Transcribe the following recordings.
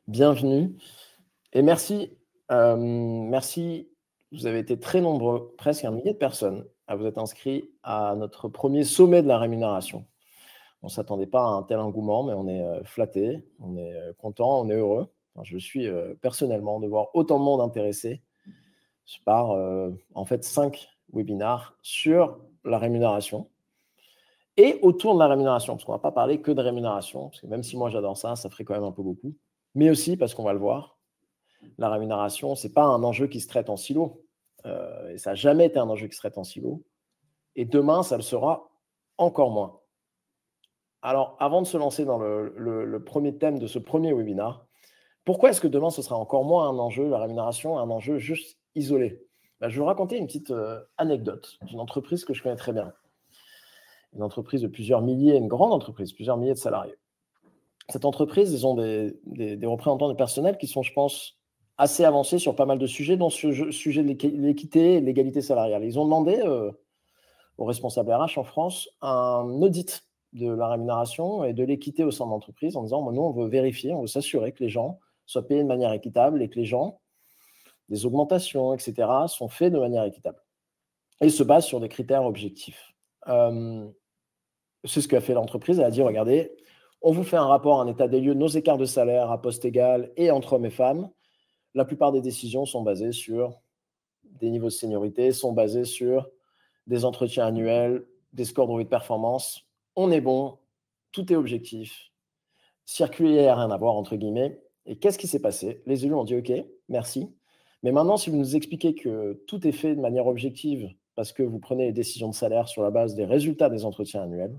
Bienvenue et merci. Merci, vous avez été très nombreux, presque un millier de personnes, à vous être inscrits à notre premier sommet de la rémunération. On ne s'attendait pas à un tel engouement, mais on est flattés, on est content, on est heureux. Enfin, je suis personnellement de voir autant de monde intéressé par en fait 5 webinars sur la rémunération et autour de la rémunération, parce qu'on ne va pas parler que de rémunération, parce que même si moi j'adore ça, ça ferait quand même un peu beaucoup, mais aussi parce qu'on va le voir, la rémunération, ce n'est pas un enjeu qui se traite en silo. Et ça n'a jamais été un enjeu qui se traite en silo. Et demain, ça le sera encore moins. Alors, avant de se lancer dans le premier thème de ce premier webinaire, pourquoi est-ce que demain, ce sera encore moins un enjeu, la rémunération, un enjeu juste isolé? Je vais vous raconter une petite anecdote d'une entreprise que je connais très bien. Une entreprise de plusieurs milliers, une grande entreprise, plusieurs milliers de salariés. Cette entreprise, ils ont des représentants du personnel qui sont, je pense, assez avancés sur pas mal de sujets, dont ce sujet de l'équité et de l'égalité salariale. Ils ont demandé aux responsables RH en France un audit de la rémunération et de l'équité au sein de l'entreprise en disant, nous, on veut vérifier, on veut s'assurer que les gens soient payés de manière équitable et que les gens, des augmentations, etc., sont faits de manière équitable. Et se basent sur des critères objectifs. C'est ce qu'a fait l'entreprise. Elle a dit, regardez, on vous fait un rapport, un état des lieux de nos écarts de salaire à poste égal et entre hommes et femmes. La plupart des décisions sont basées sur des niveaux de seniorité, sont basées sur des entretiens annuels, des scores de revue de performance. On est bon, tout est objectif. Circulaire, rien à voir, entre guillemets. Et qu'est-ce qui s'est passé? Les élus ont dit, OK, merci. Mais maintenant, si vous nous expliquez que tout est fait de manière objective parce que vous prenez les décisions de salaire sur la base des résultats des entretiens annuels,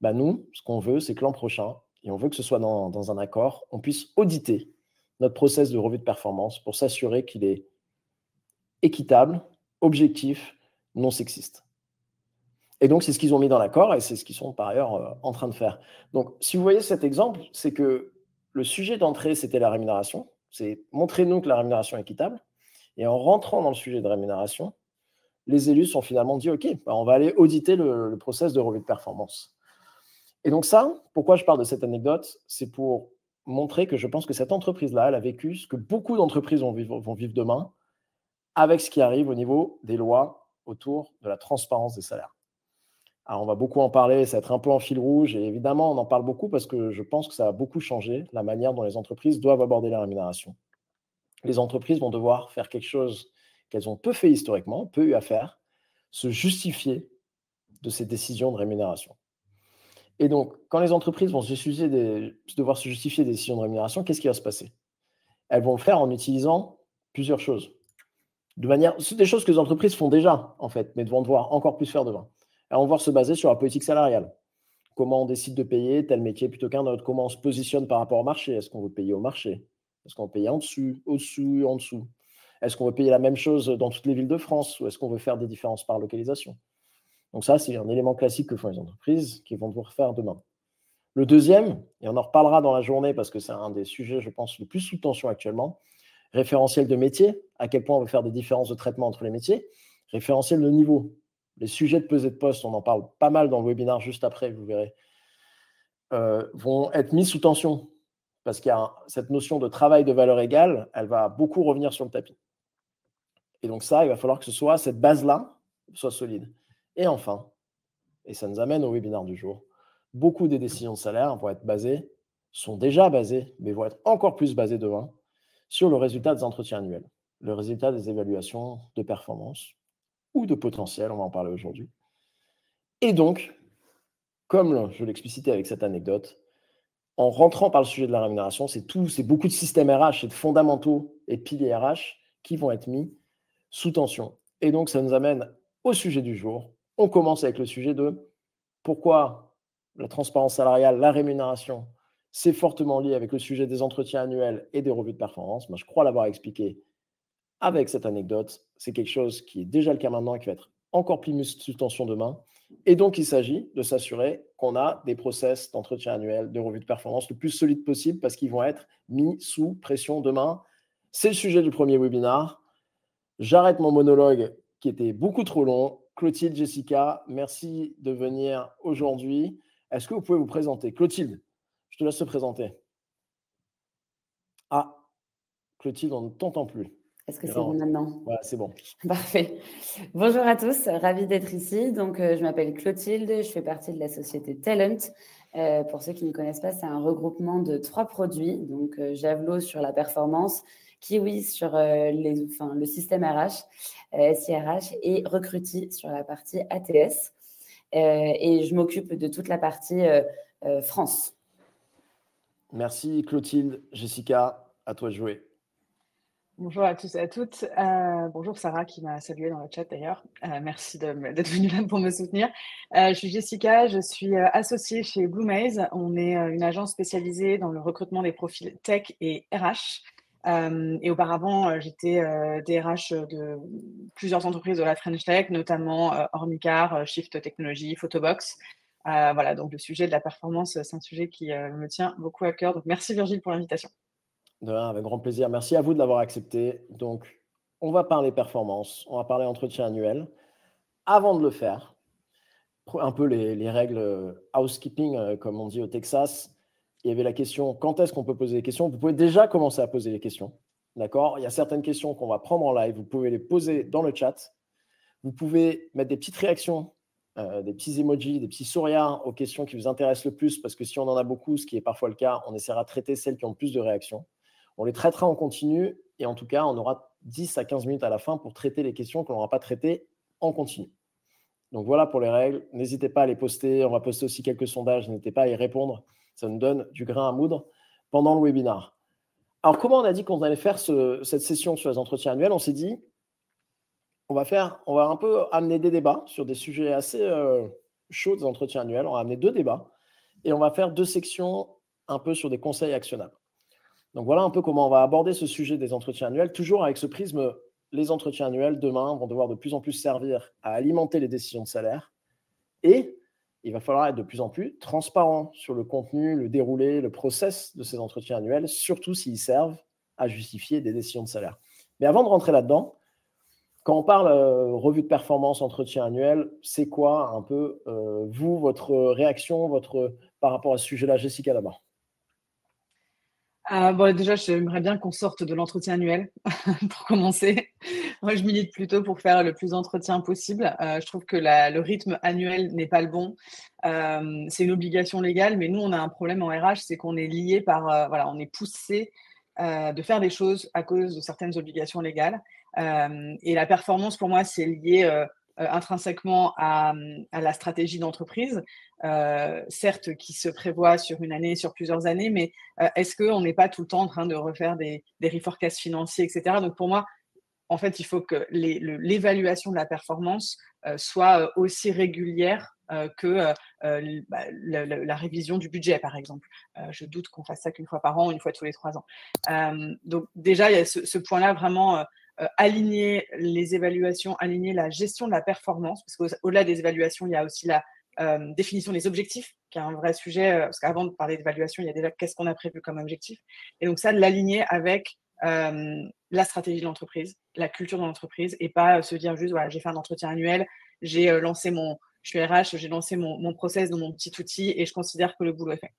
nous, ce qu'on veut, c'est que l'an prochain, et on veut que ce soit dans un accord, on puisse auditer notre process de revue de performance pour s'assurer qu'il est équitable, objectif, non sexiste. Et donc, c'est ce qu'ils ont mis dans l'accord et c'est ce qu'ils sont par ailleurs en train de faire. Donc, si vous voyez cet exemple, c'est que le sujet d'entrée, c'était la rémunération. C'est montrez-nous que la rémunération est équitable. Et en rentrant dans le sujet de rémunération, les élus sont finalement dit, OK, on va aller auditer le process de revue de performance. Et donc ça, pourquoi je parle de cette anecdote? C'est pour montrer que je pense que cette entreprise-là, elle a vécu ce que beaucoup d'entreprises vont vivre demain avec ce qui arrive au niveau des lois autour de la transparence des salaires. Alors, on va beaucoup en parler, ça va être un peu en fil rouge, et évidemment, on en parle beaucoup parce que je pense que ça a beaucoup changé la manière dont les entreprises doivent aborder la rémunération. Les entreprises vont devoir faire quelque chose qu'elles ont peu fait historiquement, peu eu à faire, se justifier de ces décisions de rémunération. Et donc, quand les entreprises vont devoir se justifier des décisions de rémunération, qu'est-ce qui va se passer? Elles vont le faire en utilisant plusieurs choses. C'est des choses que les entreprises font déjà, en fait, mais vont devoir encore plus faire demain. Elles vont devoir se baser sur la politique salariale. Comment on décide de payer tel métier plutôt qu'un autre? Comment on se positionne par rapport au marché? Est-ce qu'on veut payer au marché? Est-ce qu'on veut payer en dessus, au-dessus, en dessous? Est-ce qu'on veut payer la même chose dans toutes les villes de France ou est-ce qu'on veut faire des différences par localisation? Donc ça, c'est un élément classique que font les entreprises qui vont devoir faire demain. Le deuxième, et on en reparlera dans la journée parce que c'est un des sujets, je pense, le plus sous tension actuellement, référentiel de métier, à quel point on veut faire des différences de traitement entre les métiers, référentiel de niveau. Les sujets de pesée de poste, on en parle pas mal dans le webinaire juste après, vous verrez, vont être mis sous tension parce qu'il y a cette notion de travail de valeur égale, elle va beaucoup revenir sur le tapis. Et donc ça, il va falloir que cette base-là soit solide. Et enfin, et ça nous amène au webinaire du jour, beaucoup des décisions de salaire sont déjà basées, mais vont être encore plus basées demain, sur le résultat des entretiens annuels, le résultat des évaluations de performance ou de potentiel, on va en parler aujourd'hui. Et donc, comme je l'explicitais avec cette anecdote, en rentrant par le sujet de la rémunération, c'est beaucoup de systèmes RH et de fondamentaux et piliers RH qui vont être mis sous tension. Et donc, ça nous amène au sujet du jour. On commence avec le sujet de pourquoi la transparence salariale, la rémunération, c'est fortement lié avec le sujet des entretiens annuels et des revues de performance. Moi, je crois l'avoir expliqué avec cette anecdote. C'est quelque chose qui est déjà le cas maintenant et qui va être encore plus mis sous tension demain. Et donc, il s'agit de s'assurer qu'on a des process d'entretien annuel, de revue de performance le plus solides possible parce qu'ils vont être mis sous pression demain. C'est le sujet du premier webinaire. J'arrête mon monologue qui était beaucoup trop long. Clotilde, Jessica, merci de venir aujourd'hui. Est-ce que vous pouvez vous présenter? Clotilde, je te laisse te présenter. Clotilde, on ne t'entend plus. Est-ce que c'est bon maintenant? Ouais, c'est bon. Parfait. Bonjour à tous, ravie d'être ici. Donc, je m'appelle Clotilde, je fais partie de la société Talent. Pour ceux qui ne connaissent pas, c'est un regroupement de 3 produits. Donc, Javelot sur la performance, Kiwi sur le système RH, SIRH et Recruti sur la partie ATS. Et je m'occupe de toute la partie France. Merci Clotilde. Jessica, à toi de jouer. Bonjour à tous et à toutes. Bonjour Sarah qui m'a salué dans le chat d'ailleurs. Merci d'être venue là pour me soutenir. Je suis Jessica, je suis associée chez Blue Maze. On est une agence spécialisée dans le recrutement des profils tech et RH. Et auparavant, j'étais DRH de plusieurs entreprises de la French Tech, notamment Ornicar, Shift Technology, Photobox. Voilà, donc le sujet de la performance, c'est un sujet qui me tient beaucoup à cœur. Donc merci Virgile pour l'invitation. De rien, avec grand plaisir. Merci à vous de l'avoir accepté. Donc, on va parler performance, on va parler entretien annuel. Avant de le faire, un peu les règles housekeeping, comme on dit au Texas, il y avait la question, quand est-ce qu'on peut poser des questions? Vous pouvez déjà commencer à poser les questions. D'accord? Il y a certaines questions qu'on va prendre en live. Vous pouvez les poser dans le chat. Vous pouvez mettre des petites réactions, des petits emojis, des petits sourires aux questions qui vous intéressent le plus, parce que si on en a beaucoup, ce qui est parfois le cas, on essaiera de traiter celles qui ont le plus de réactions. On les traitera en continu et en tout cas, on aura 10 à 15 minutes à la fin pour traiter les questions qu'on n'aura pas traitées en continu. Donc voilà pour les règles. N'hésitez pas à les poster. On va poster aussi quelques sondages. N'hésitez pas à y répondre. Ça nous donne du grain à moudre pendant le webinaire. Alors, comment on a dit qu'on allait faire cette session sur les entretiens annuels? On s'est dit, on va un peu amener des débats sur des sujets assez chauds des entretiens annuels. On va amener 2 débats et on va faire 2 sections un peu sur des conseils actionnables. Donc voilà un peu comment on va aborder ce sujet des entretiens annuels, toujours avec ce prisme, les entretiens annuels demain vont devoir de plus en plus servir à alimenter les décisions de salaire et il va falloir être de plus en plus transparent sur le contenu, le déroulé, le process de ces entretiens annuels, surtout s'ils servent à justifier des décisions de salaire. Mais avant de rentrer là-dedans, quand on parle revue de performance, entretien annuel, c'est quoi un peu vous, votre réaction par rapport à ce sujet-là, Jessica, d'abord? Bon, déjà, j'aimerais bien qu'on sorte de l'entretien annuel pour commencer. Moi, je milite plutôt pour faire le plus d'entretiens possible. Je trouve que le rythme annuel n'est pas le bon. C'est une obligation légale, mais nous, on a un problème en RH, c'est qu'on est lié par, voilà, on est poussé de faire des choses à cause de certaines obligations légales. Et la performance, pour moi, c'est lié intrinsèquement à la stratégie d'entreprise, certes qui se prévoit sur une année, sur plusieurs années, mais est-ce qu'on n'est pas tout le temps en train de refaire des reforecasts financiers, etc. Donc pour moi, en fait, il faut que l'évaluation de la performance soit aussi régulière que la révision du budget, par exemple. Je doute qu'on fasse ça qu'une fois par an, une fois tous les 3 ans. Donc déjà, il y a ce point-là vraiment aligner les évaluations, aligner la gestion de la performance, parce qu'au-delà des évaluations, il y a aussi la définition des objectifs, qui est un vrai sujet, parce qu'avant de parler d'évaluation, il y a déjà qu'est-ce qu'on a prévu comme objectif. Et donc ça, de l'aligner avec la stratégie de l'entreprise, la culture de l'entreprise, et pas se dire juste, voilà, j'ai fait un entretien annuel, je suis RH, j'ai lancé mon process dans mon petit outil et je considère que le boulot est fait.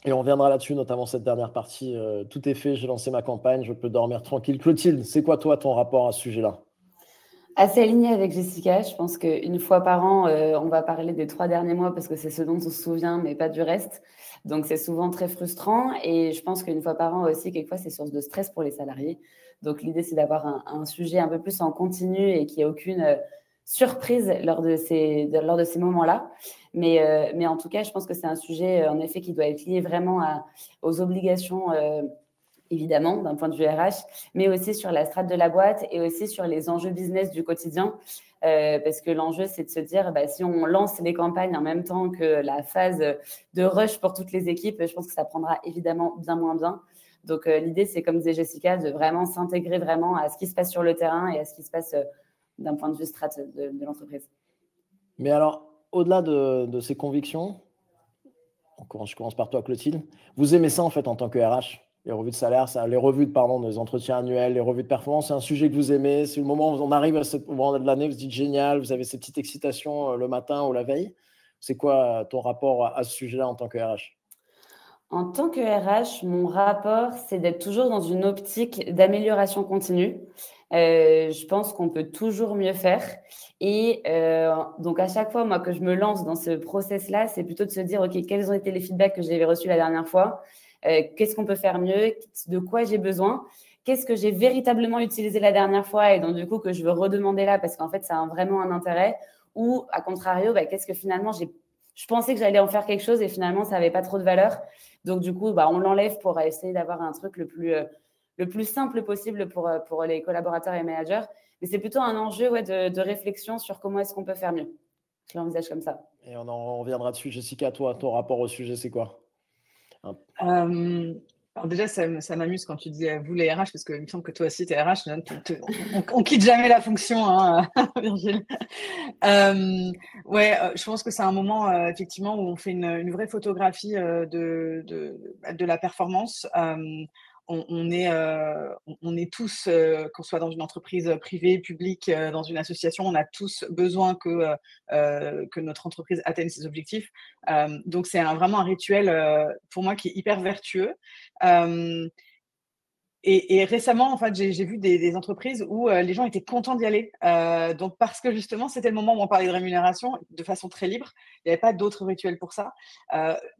Et on reviendra là-dessus, notamment cette dernière partie. Tout est fait, j'ai lancé ma campagne, je peux dormir tranquille. Clotilde, c'est quoi toi ton rapport à ce sujet-là? Assez aligné avec Jessica. Je pense qu'une fois par an, on va parler des 3 derniers mois parce que c'est ce dont on se souvient, mais pas du reste. Donc, c'est souvent très frustrant. Et je pense qu'une fois par an aussi, quelquefois, c'est source de stress pour les salariés. Donc, l'idée, c'est d'avoir un sujet un peu plus en continu et qu'il n'y ait aucune surprise lors de ces moments-là. Mais en tout cas, je pense que c'est un sujet, en effet, qui doit être lié vraiment aux obligations évidemment, d'un point de vue RH, mais aussi sur la strate de la boîte et aussi sur les enjeux business du quotidien. Parce que l'enjeu, c'est de se dire, si on lance les campagnes en même temps que la phase de rush pour toutes les équipes, je pense que ça prendra évidemment bien moins bien. Donc, l'idée, c'est, comme disait Jessica, de vraiment s'intégrer vraiment à ce qui se passe sur le terrain et à ce qui se passe d'un point de vue strate de l'entreprise. Mais alors, au-delà de ces convictions, je commence par toi, Clotilde, vous aimez ça en fait en tant que RH? Les revues de salaire, les revues des entretiens annuels, les revues de performance, c'est un sujet que vous aimez. C'est le moment où on arrive à ce moment de l'année, vous dites génial, vous avez ces petites excitations le matin ou la veille. C'est quoi ton rapport à ce sujet-là en tant que RH? En tant que RH, mon rapport, c'est d'être toujours dans une optique d'amélioration continue. Je pense qu'on peut toujours mieux faire. Et donc, à chaque fois, moi, que je me lance dans ce process-là, c'est plutôt de se dire, OK, quels ont été les feedbacks que j'avais reçus la dernière fois? Qu'est-ce qu'on peut faire mieux? De quoi j'ai besoin? Qu'est-ce que j'ai véritablement utilisé la dernière fois et donc, du coup, que je veux redemander là parce qu'en fait, ça a vraiment un intérêt? Ou, à contrario, qu'est-ce que finalement, je pensais que j'allais en faire quelque chose et finalement, ça n'avait pas trop de valeur. Donc, du coup, on l'enlève pour essayer d'avoir un truc le plus simple possible pour les collaborateurs et managers. Mais c'est plutôt un enjeu de réflexion sur comment est-ce qu'on peut faire mieux. Je l'envisage comme ça. Et on en reviendra dessus. Jessica, toi, ton rapport au sujet, c'est quoi? Alors déjà, ça m'amuse quand tu dis vous les RH, parce qu'il me semble que toi aussi, tu es RH. On quitte jamais la fonction, hein, Virgile. Je pense que c'est un moment, effectivement, où on fait une vraie photographie de la performance. On est tous, qu'on soit dans une entreprise privée, publique, dans une association, on a tous besoin que notre entreprise atteigne ses objectifs. Donc, c'est vraiment un rituel pour moi qui est hyper vertueux. Et récemment, en fait, j'ai vu des entreprises où les gens étaient contents d'y aller. Donc, parce que justement, c'était le moment où on parlait de rémunération de façon très libre. Il n'y avait pas d'autres rituels pour ça.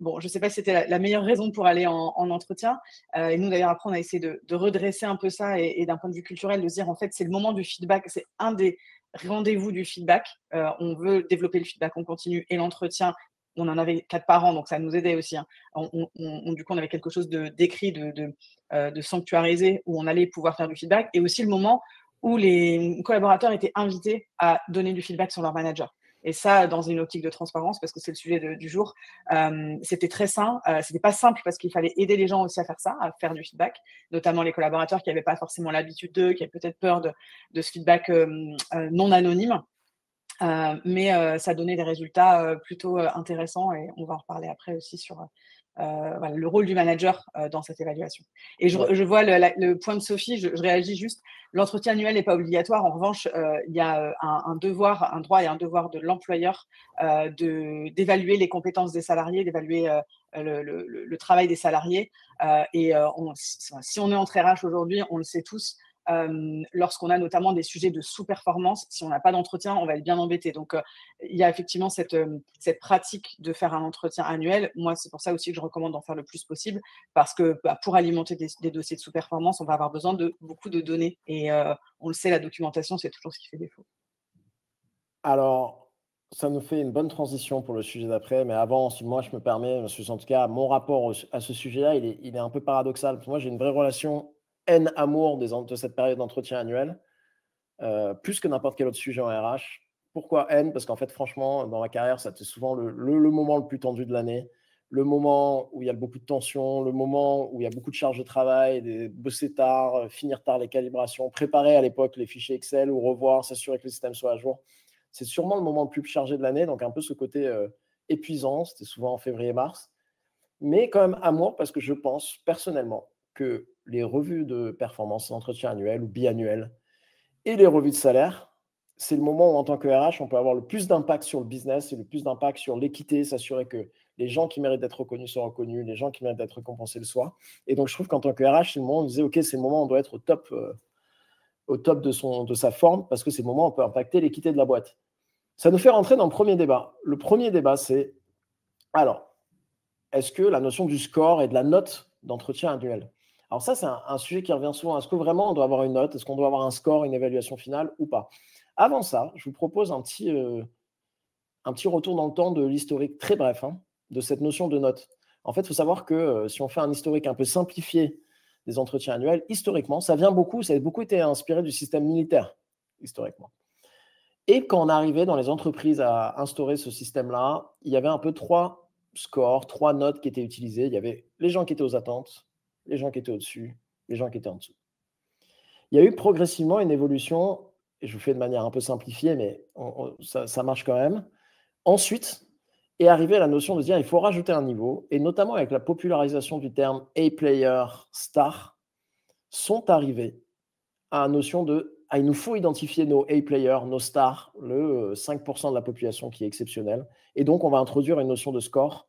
Bon, je ne sais pas si c'était la meilleure raison pour aller en entretien. Et nous, d'ailleurs, après, on a essayé de redresser un peu ça et d'un point de vue culturel, de se dire, en fait, c'est le moment du feedback. C'est un des rendez-vous du feedback. On veut développer le feedback en continu et l'entretien. On en avait 4 par an, donc ça nous aidait aussi. Hein. Du coup, on avait quelque chose d'écrit, de sanctuariser, où on allait pouvoir faire du feedback, et aussi le moment où les collaborateurs étaient invités à donner du feedback sur leur manager. Et ça, dans une optique de transparence, parce que c'est le sujet du jour, c'était très sain. C'était pas simple parce qu'il fallait aider les gens aussi à faire ça, à faire du feedback, notamment les collaborateurs qui n'avaient pas forcément l'habitude d'eux, qui avaient peut-être peur de ce feedback non anonyme. Mais ça donnait des résultats plutôt intéressants, et on va en reparler après aussi sur le rôle du manager dans cette évaluation. Et je vois le point de Sophie, je réagis juste. L'entretien annuel n'est pas obligatoire. En revanche, il y a un devoir, un droit et un devoir de l'employeur d'évaluer les compétences des salariés, d'évaluer le travail des salariés. Si on est entre RH aujourd'hui, on le sait tous, lorsqu'on a notamment des sujets de sous-performance, si on n'a pas d'entretien, on va être bien embêté. Donc, il y a effectivement cette pratique de faire un entretien annuel. Moi, c'est pour ça aussi que je recommande d'en faire le plus possible, parce que pour alimenter des dossiers de sous-performance, on va avoir besoin de beaucoup de données. Et on le sait, la documentation, c'est toujours ce qui fait défaut. Alors, ça nous fait une bonne transition pour le sujet d'après, mais avant, si moi je me permets, parce que en tout cas, mon rapport à ce sujet-là, il est un peu paradoxal. Moi, j'ai une vraie relation haine-amour de cette période d'entretien annuel, plus que n'importe quel autre sujet en RH. Pourquoi haine? Parce qu'en fait, franchement, dans ma carrière, ça c'est souvent le moment le plus tendu de l'année, le moment où il y a beaucoup de tension, le moment où il y a beaucoup de charges de travail, bosser tard, finir tard les calibrations, préparer à l'époque les fichiers Excel ou revoir, s'assurer que le système soit à jour. C'est sûrement le moment le plus chargé de l'année, donc un peu ce côté épuisant, c'était souvent en février-mars, mais quand même amour, parce que je pense personnellement que les revues de performance, l'entretien annuel ou biannuel, et les revues de salaire, c'est le moment où en tant que RH, on peut avoir le plus d'impact sur le business et le plus d'impact sur l'équité, s'assurer que les gens qui méritent d'être reconnus sont reconnus, les gens qui méritent d'être récompensés le soient. Et donc, je trouve qu'en tant que RH, c'est le moment où on disait, OK, c'est le moment où on doit être au top de sa forme, parce que c'est le moment où on peut impacter l'équité de la boîte. Ça nous fait rentrer dans le premier débat. Le premier débat, c'est, alors, est-ce que la notion du score et de la note d'entretien annuel? Alors ça, c'est un sujet qui revient souvent. Est-ce que vraiment on doit avoir une note? Est-ce qu'on doit avoir un score, une évaluation finale ou pas? Avant ça, je vous propose un petit retour dans le temps de l'historique très bref de cette notion de note. En fait, il faut savoir que si on fait un historique un peu simplifié des entretiens annuels, historiquement, ça a beaucoup été inspiré du système militaire, historiquement. Et quand on arrivait dans les entreprises à instaurer ce système-là, il y avait un peu 3 scores, 3 notes qui étaient utilisées. Il y avait les gens qui étaient aux attentes, les gens qui étaient au-dessus, les gens qui étaient en dessous. Il y a eu progressivement une évolution, et je vous fais de manière un peu simplifiée, mais ça marche quand même. Ensuite est arrivée la notion de dire il faut rajouter un niveau, et notamment avec la popularisation du terme A-player star, sont arrivés à la notion de il nous faut identifier nos A-players, nos stars, le 5% de la population qui est exceptionnel. Et donc, on va introduire une notion de score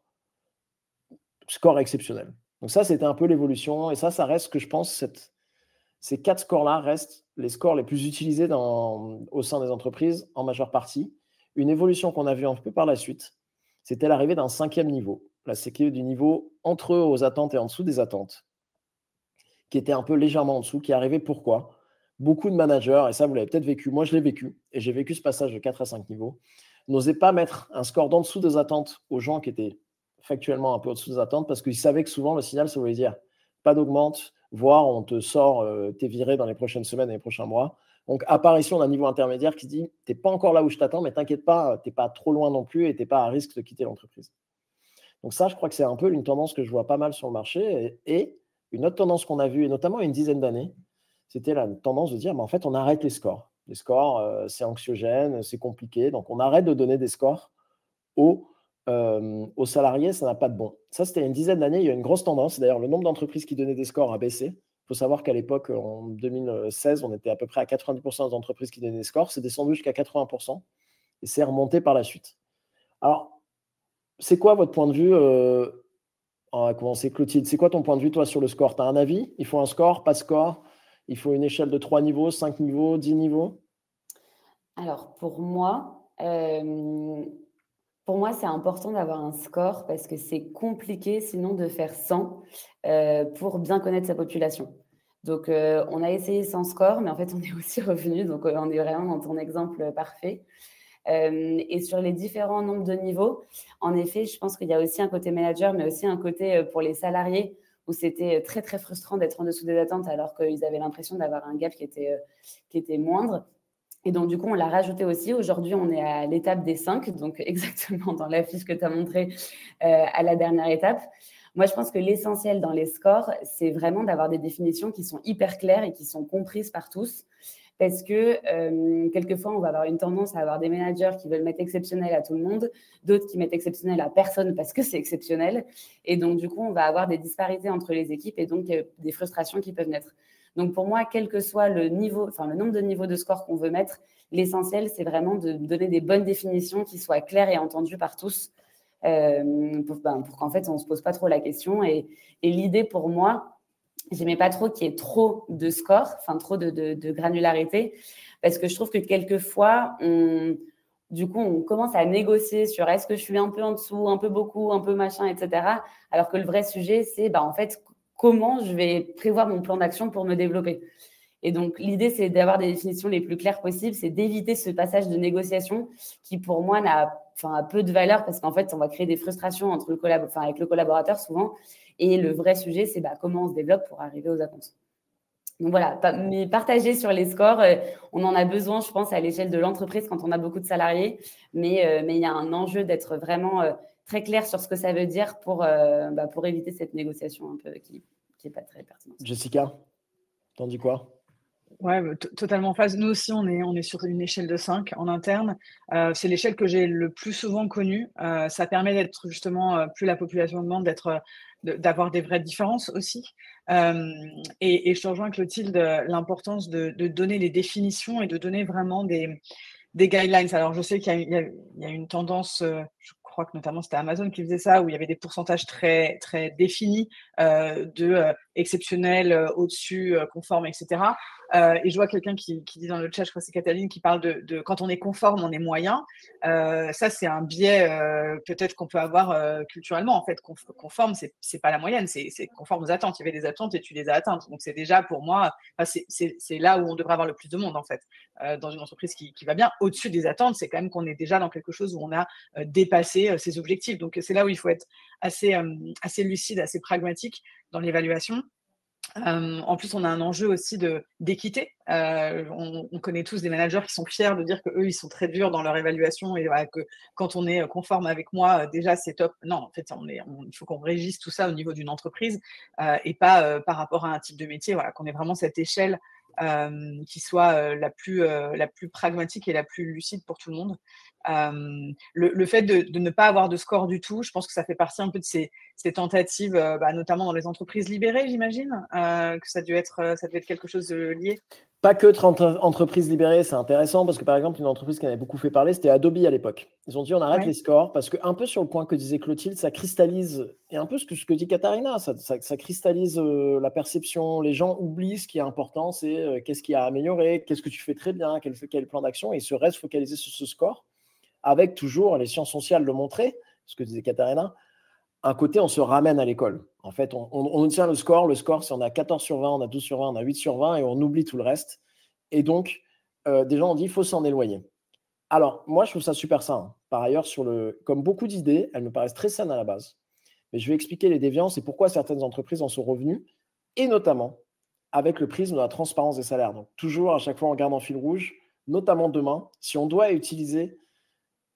score exceptionnel. Donc ça, c'était un peu l'évolution. Et ça reste, que je pense, ces 4 scores-là restent les scores les plus utilisés au sein des entreprises en majeure partie. Une évolution qu'on a vue un peu par la suite, c'était l'arrivée d'un 5e niveau. Là, c'est du niveau entre aux attentes et en dessous des attentes, qui était un peu légèrement en dessous, qui arrivait pourquoi? Beaucoup de managers, et ça, vous l'avez peut-être vécu, moi je l'ai vécu, et j'ai vécu ce passage de 4 à 5 niveaux, n'osaient pas mettre un score d'en dessous des attentes aux gens qui étaient factuellement un peu au-dessous des attentes, parce qu'ils savaient que souvent le signal, ça voulait dire pas d'augmente, voire on te sort, t'es viré dans les prochaines semaines et les prochains mois. Donc, apparition d'un niveau intermédiaire qui dit t'es pas encore là où je t'attends, mais t'inquiète pas, t'es pas trop loin non plus et t'es pas à risque de quitter l'entreprise. Donc ça, je crois que c'est un peu une tendance que je vois pas mal sur le marché. Et une autre tendance qu'on a vue, et notamment il y a une dizaine d'années, c'était la tendance de dire, mais en fait, on arrête les scores. Les scores, c'est anxiogène, c'est compliqué. Donc, on arrête de donner des scores aux salariés, ça n'a pas de bon. Ça, c'était il y a une dizaine d'années. Il y a une grosse tendance. D'ailleurs, le nombre d'entreprises qui donnaient des scores a baissé. Il faut savoir qu'à l'époque, en 2016, on était à peu près à 90% des entreprises qui donnaient des scores. C'est descendu jusqu'à 80%. Et c'est remonté par la suite. Alors, c'est quoi votre point de vue on va commencer, Clotilde. C'est quoi ton point de vue, toi, sur le score? Tu as un avis? Il faut un score, pas de score? Il faut une échelle de 3 niveaux, 5 niveaux, 10 niveaux? Alors, pour moi, c'est important d'avoir un score parce que c'est compliqué sinon de faire 100 pour bien connaître sa population. Donc, on a essayé sans score, mais en fait, on est aussi revenu. Donc, on est vraiment dans ton exemple parfait. Et sur les différents nombres de niveaux, en effet, je pense qu'il y a aussi un côté manager, mais aussi un côté pour les salariés où c'était très, très frustrant d'être en dessous des attentes alors qu'ils avaient l'impression d'avoir un gap qui était moindre. Et donc, du coup, on l'a rajouté aussi. Aujourd'hui, on est à l'étape des 5, donc exactement dans la fiche que tu as montrée à la dernière étape. Moi, je pense que l'essentiel dans les scores, c'est vraiment d'avoir des définitions qui sont hyper claires et qui sont comprises par tous. Parce que quelquefois, on va avoir une tendance à avoir des managers qui veulent mettre exceptionnel à tout le monde, d'autres qui mettent exceptionnel à personne parce que c'est exceptionnel. Et donc, du coup, on va avoir des disparités entre les équipes et donc des frustrations qui peuvent naître. Donc, pour moi, quel que soit le niveau, enfin, le nombre de niveaux de score qu'on veut mettre, l'essentiel, c'est vraiment de donner des bonnes définitions qui soient claires et entendues par tous pour qu'en fait, on ne se pose pas trop la question. Et l'idée pour moi, j'aimais pas trop qu'il y ait trop de scores, enfin trop de granularité, parce que je trouve que quelquefois, du coup, on commence à négocier sur est-ce que je suis un peu en dessous, un peu beaucoup, un peu machin, etc. Alors que le vrai sujet, c'est en fait comment je vais prévoir mon plan d'action pour me développer. Et donc, l'idée, c'est d'avoir des définitions les plus claires possibles, c'est d'éviter ce passage de négociation qui, pour moi, a peu de valeur parce qu'en fait, on va créer des frustrations avec le collaborateur souvent. Et le vrai sujet, c'est comment on se développe pour arriver aux attentes. Donc voilà, mais partager sur les scores, on en a besoin, je pense, à l'échelle de l'entreprise quand on a beaucoup de salariés. Mais il y a un enjeu d'être vraiment très clair sur ce que ça veut dire pour éviter cette négociation un peu qui n'est pas très pertinente. Jessica, t'en dis quoi? Ouais, totalement en phase. Nous aussi, on est sur une échelle de 5 en interne. C'est l'échelle que j'ai le plus souvent connue. Ça permet d'être justement, plus la population demande, d'avoir des vraies différences aussi. Et je te rejoins, Clotilde, l'importance de donner les définitions et de donner vraiment des guidelines. Alors, je sais qu'il y a une tendance, je crois que notamment c'était Amazon qui faisait ça, où il y avait des pourcentages très, très définis de exceptionnel, au-dessus, conforme, etc. Et je vois quelqu'un qui dit dans le chat, je crois que c'est Cataline, qui parle de quand on est conforme, on est moyen. Ça, c'est un biais peut-être qu'on peut avoir culturellement. En fait, conforme, c'est pas la moyenne, c'est conforme aux attentes. Il y avait des attentes et tu les as atteintes. Donc, c'est déjà pour moi, c'est là où on devrait avoir le plus de monde, en fait. Dans une entreprise qui va bien, au-dessus des attentes, c'est quand même qu'on est déjà dans quelque chose où on a dépassé ses objectifs. Donc, c'est là où il faut être assez lucide, assez pragmatique dans l'évaluation. En plus, on a un enjeu aussi d'équité. On connaît tous des managers qui sont fiers de dire qu'eux, ils sont très durs dans leur évaluation et que quand on est conforme avec moi, déjà, c'est top. Non, en fait, il faut qu'on régisse tout ça au niveau d'une entreprise et pas par rapport à un type de métier. Voilà, qu'on ait vraiment cette échelle qui soit la plus pragmatique et la plus lucide pour tout le monde. Le fait de ne pas avoir de score du tout, je pense que ça fait partie un peu de ces tentatives, notamment dans les entreprises libérées, j'imagine, que ça devait être quelque chose de lié. Pas que entreprises libérées, c'est intéressant parce que par exemple, une entreprise qui en avait beaucoup fait parler, c'était Adobe à l'époque. Ils ont dit on arrête les scores parce que, un peu sur le point que disait Clotilde, ça cristallise, et un peu ce que dit Katharina, ça cristallise la perception. Les gens oublient ce qui est important, c'est qu'est-ce qu'il y a à améliorer, qu'est-ce que tu fais très bien, quel plan d'action, et ils se restent focalisés sur ce score, avec toujours, les sciences sociales le montraient, ce que disait Katharina, un côté, on se ramène à l'école. En fait, on tient le score. Le score, c'est on a 14 sur 20, on a 12 sur 20, on a 8 sur 20 et on oublie tout le reste. Et donc, des gens ont dit qu'il faut s'en éloigner. Alors, moi, je trouve ça super sain. Par ailleurs, comme beaucoup d'idées, elles me paraissent très saines à la base. Mais je vais expliquer les déviances et pourquoi certaines entreprises en sont revenues, et notamment avec le prisme de la transparence des salaires. Donc, toujours, à chaque fois, on regarde en fil rouge, notamment demain, si on doit utiliser...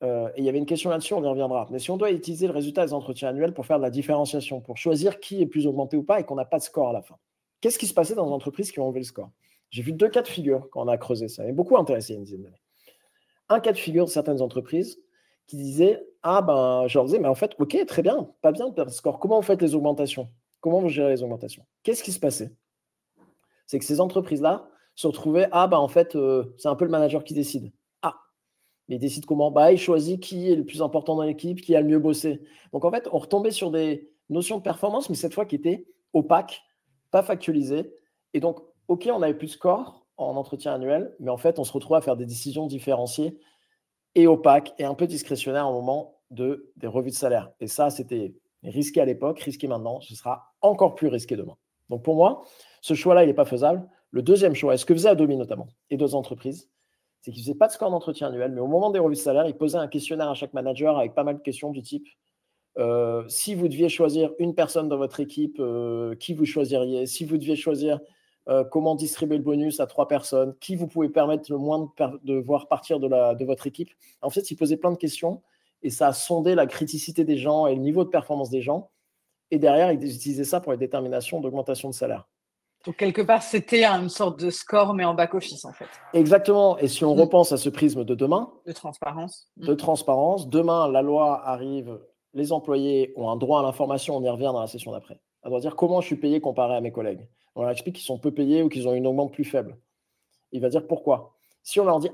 et il y avait une question là-dessus, on y reviendra. Mais si on doit utiliser le résultat des entretiens annuels pour faire de la différenciation, pour choisir qui est plus augmenté ou pas et qu'on n'a pas de score à la fin, qu'est-ce qui se passait dans les entreprises qui ont enlevé le score? J'ai vu 2 cas de figure quand on a creusé ça. Ça m'a beaucoup intéressé il y a une dizaine d'années. Un cas de figure de certaines entreprises qui disaient je leur disais, mais en fait, ok, très bien, pas bien de perdre le score. Comment vous faites les augmentations? Comment vous gérez les augmentations? Qu'est-ce qui se passait? C'est que ces entreprises-là se retrouvaient, en fait, c'est un peu le manager qui décide. Mais il décide comment? Il choisit qui est le plus important dans l'équipe, qui a le mieux bossé. Donc, en fait, on retombait sur des notions de performance, mais cette fois qui étaient opaques, pas factualisées. Et donc, ok, on n'avait plus de score en entretien annuel, mais en fait, on se retrouve à faire des décisions différenciées et opaques et un peu discrétionnaires au moment des revues de salaire. Et ça, c'était risqué à l'époque, risqué maintenant. Ce sera encore plus risqué demain. Donc, pour moi, ce choix-là, il n'est pas faisable. Le deuxième choix, est ce que faisait Adobe notamment, et d'autres entreprises, c'est qu'ils ne faisaient pas de score d'entretien annuel, mais au moment des revues de salaire, ils posaient un questionnaire à chaque manager avec pas mal de questions du type si vous deviez choisir une personne dans votre équipe, qui vous choisiriez? Si vous deviez choisir comment distribuer le bonus à 3 personnes, qui vous pouvez permettre le moins de voir partir de votre équipe? En fait, ils posaient plein de questions et ça a sondé la criticité des gens et le niveau de performance des gens. Et derrière, ils utilisaient ça pour les déterminations d'augmentation de salaire. Donc, quelque part, c'était une sorte de score, mais en back-office, en fait. Exactement. Et si on repense à ce prisme de demain, de transparence. Demain, la loi arrive, les employés ont un droit à l'information, on y revient dans la session d'après. On doit dire comment je suis payé comparé à mes collègues. On leur explique qu'ils sont peu payés ou qu'ils ont une augmente plus faible. Il va dire pourquoi. Si on leur dit,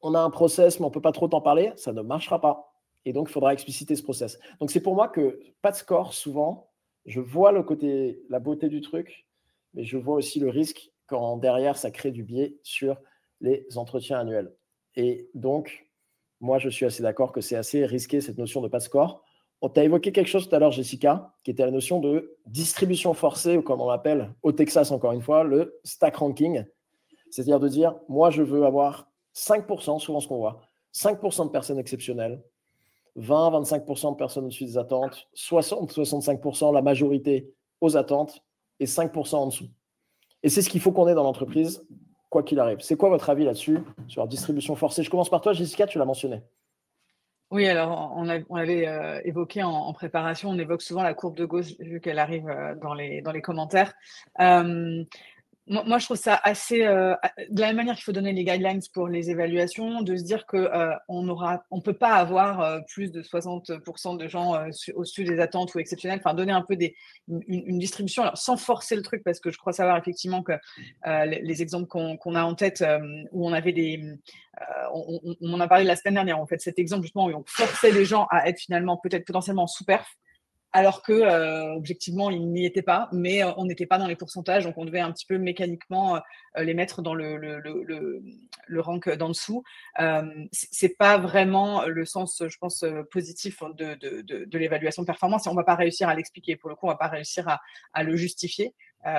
on a un process, mais on ne peut pas trop t'en parler, ça ne marchera pas. Et donc, il faudra expliciter ce process. Donc, c'est pour moi que pas de score, souvent, je vois la beauté du truc, mais je vois aussi le risque quand derrière, ça crée du biais sur les entretiens annuels. Et donc, moi, je suis assez d'accord que c'est assez risqué, cette notion de pas de score. On t'a évoqué quelque chose tout à l'heure, Jessica, qui était la notion de distribution forcée, ou comme on l'appelle au Texas, encore une fois, le stack ranking. C'est-à-dire de dire, moi, je veux avoir 5%, souvent ce qu'on voit, 5% de personnes exceptionnelles, 20-25% de personnes au-dessus des attentes, 60-65% la majorité aux attentes et 5% en dessous. Et c'est ce qu'il faut qu'on ait dans l'entreprise, quoi qu'il arrive. C'est quoi votre avis là-dessus, sur la distribution forcée? Je commence par toi, Jessica, tu l'as mentionné. Oui, alors on avait évoqué en préparation, on évoque souvent la courbe de Gauss, vu qu'elle arrive dans les commentaires. Moi, je trouve ça assez de la même manière qu'il faut donner les guidelines pour les évaluations, de se dire que on peut pas avoir plus de 60% de gens au-dessus des attentes ou exceptionnels. Enfin, donner un peu une distribution, alors sans forcer le truc, parce que je crois savoir effectivement que les exemples qu'on a en tête où on avait on en a parlé la semaine dernière, en fait, cet exemple justement où on forçait les gens à être finalement peut-être potentiellement sous-perf, alors que objectivement, ils n'y étaient pas, mais on n'était pas dans les pourcentages, donc on devait un petit peu mécaniquement les mettre dans le rank d'en dessous. C'est pas vraiment le sens, je pense, positif de l'évaluation de performance, et on va pas réussir à l'expliquer. Pour le coup, on va pas réussir à le justifier,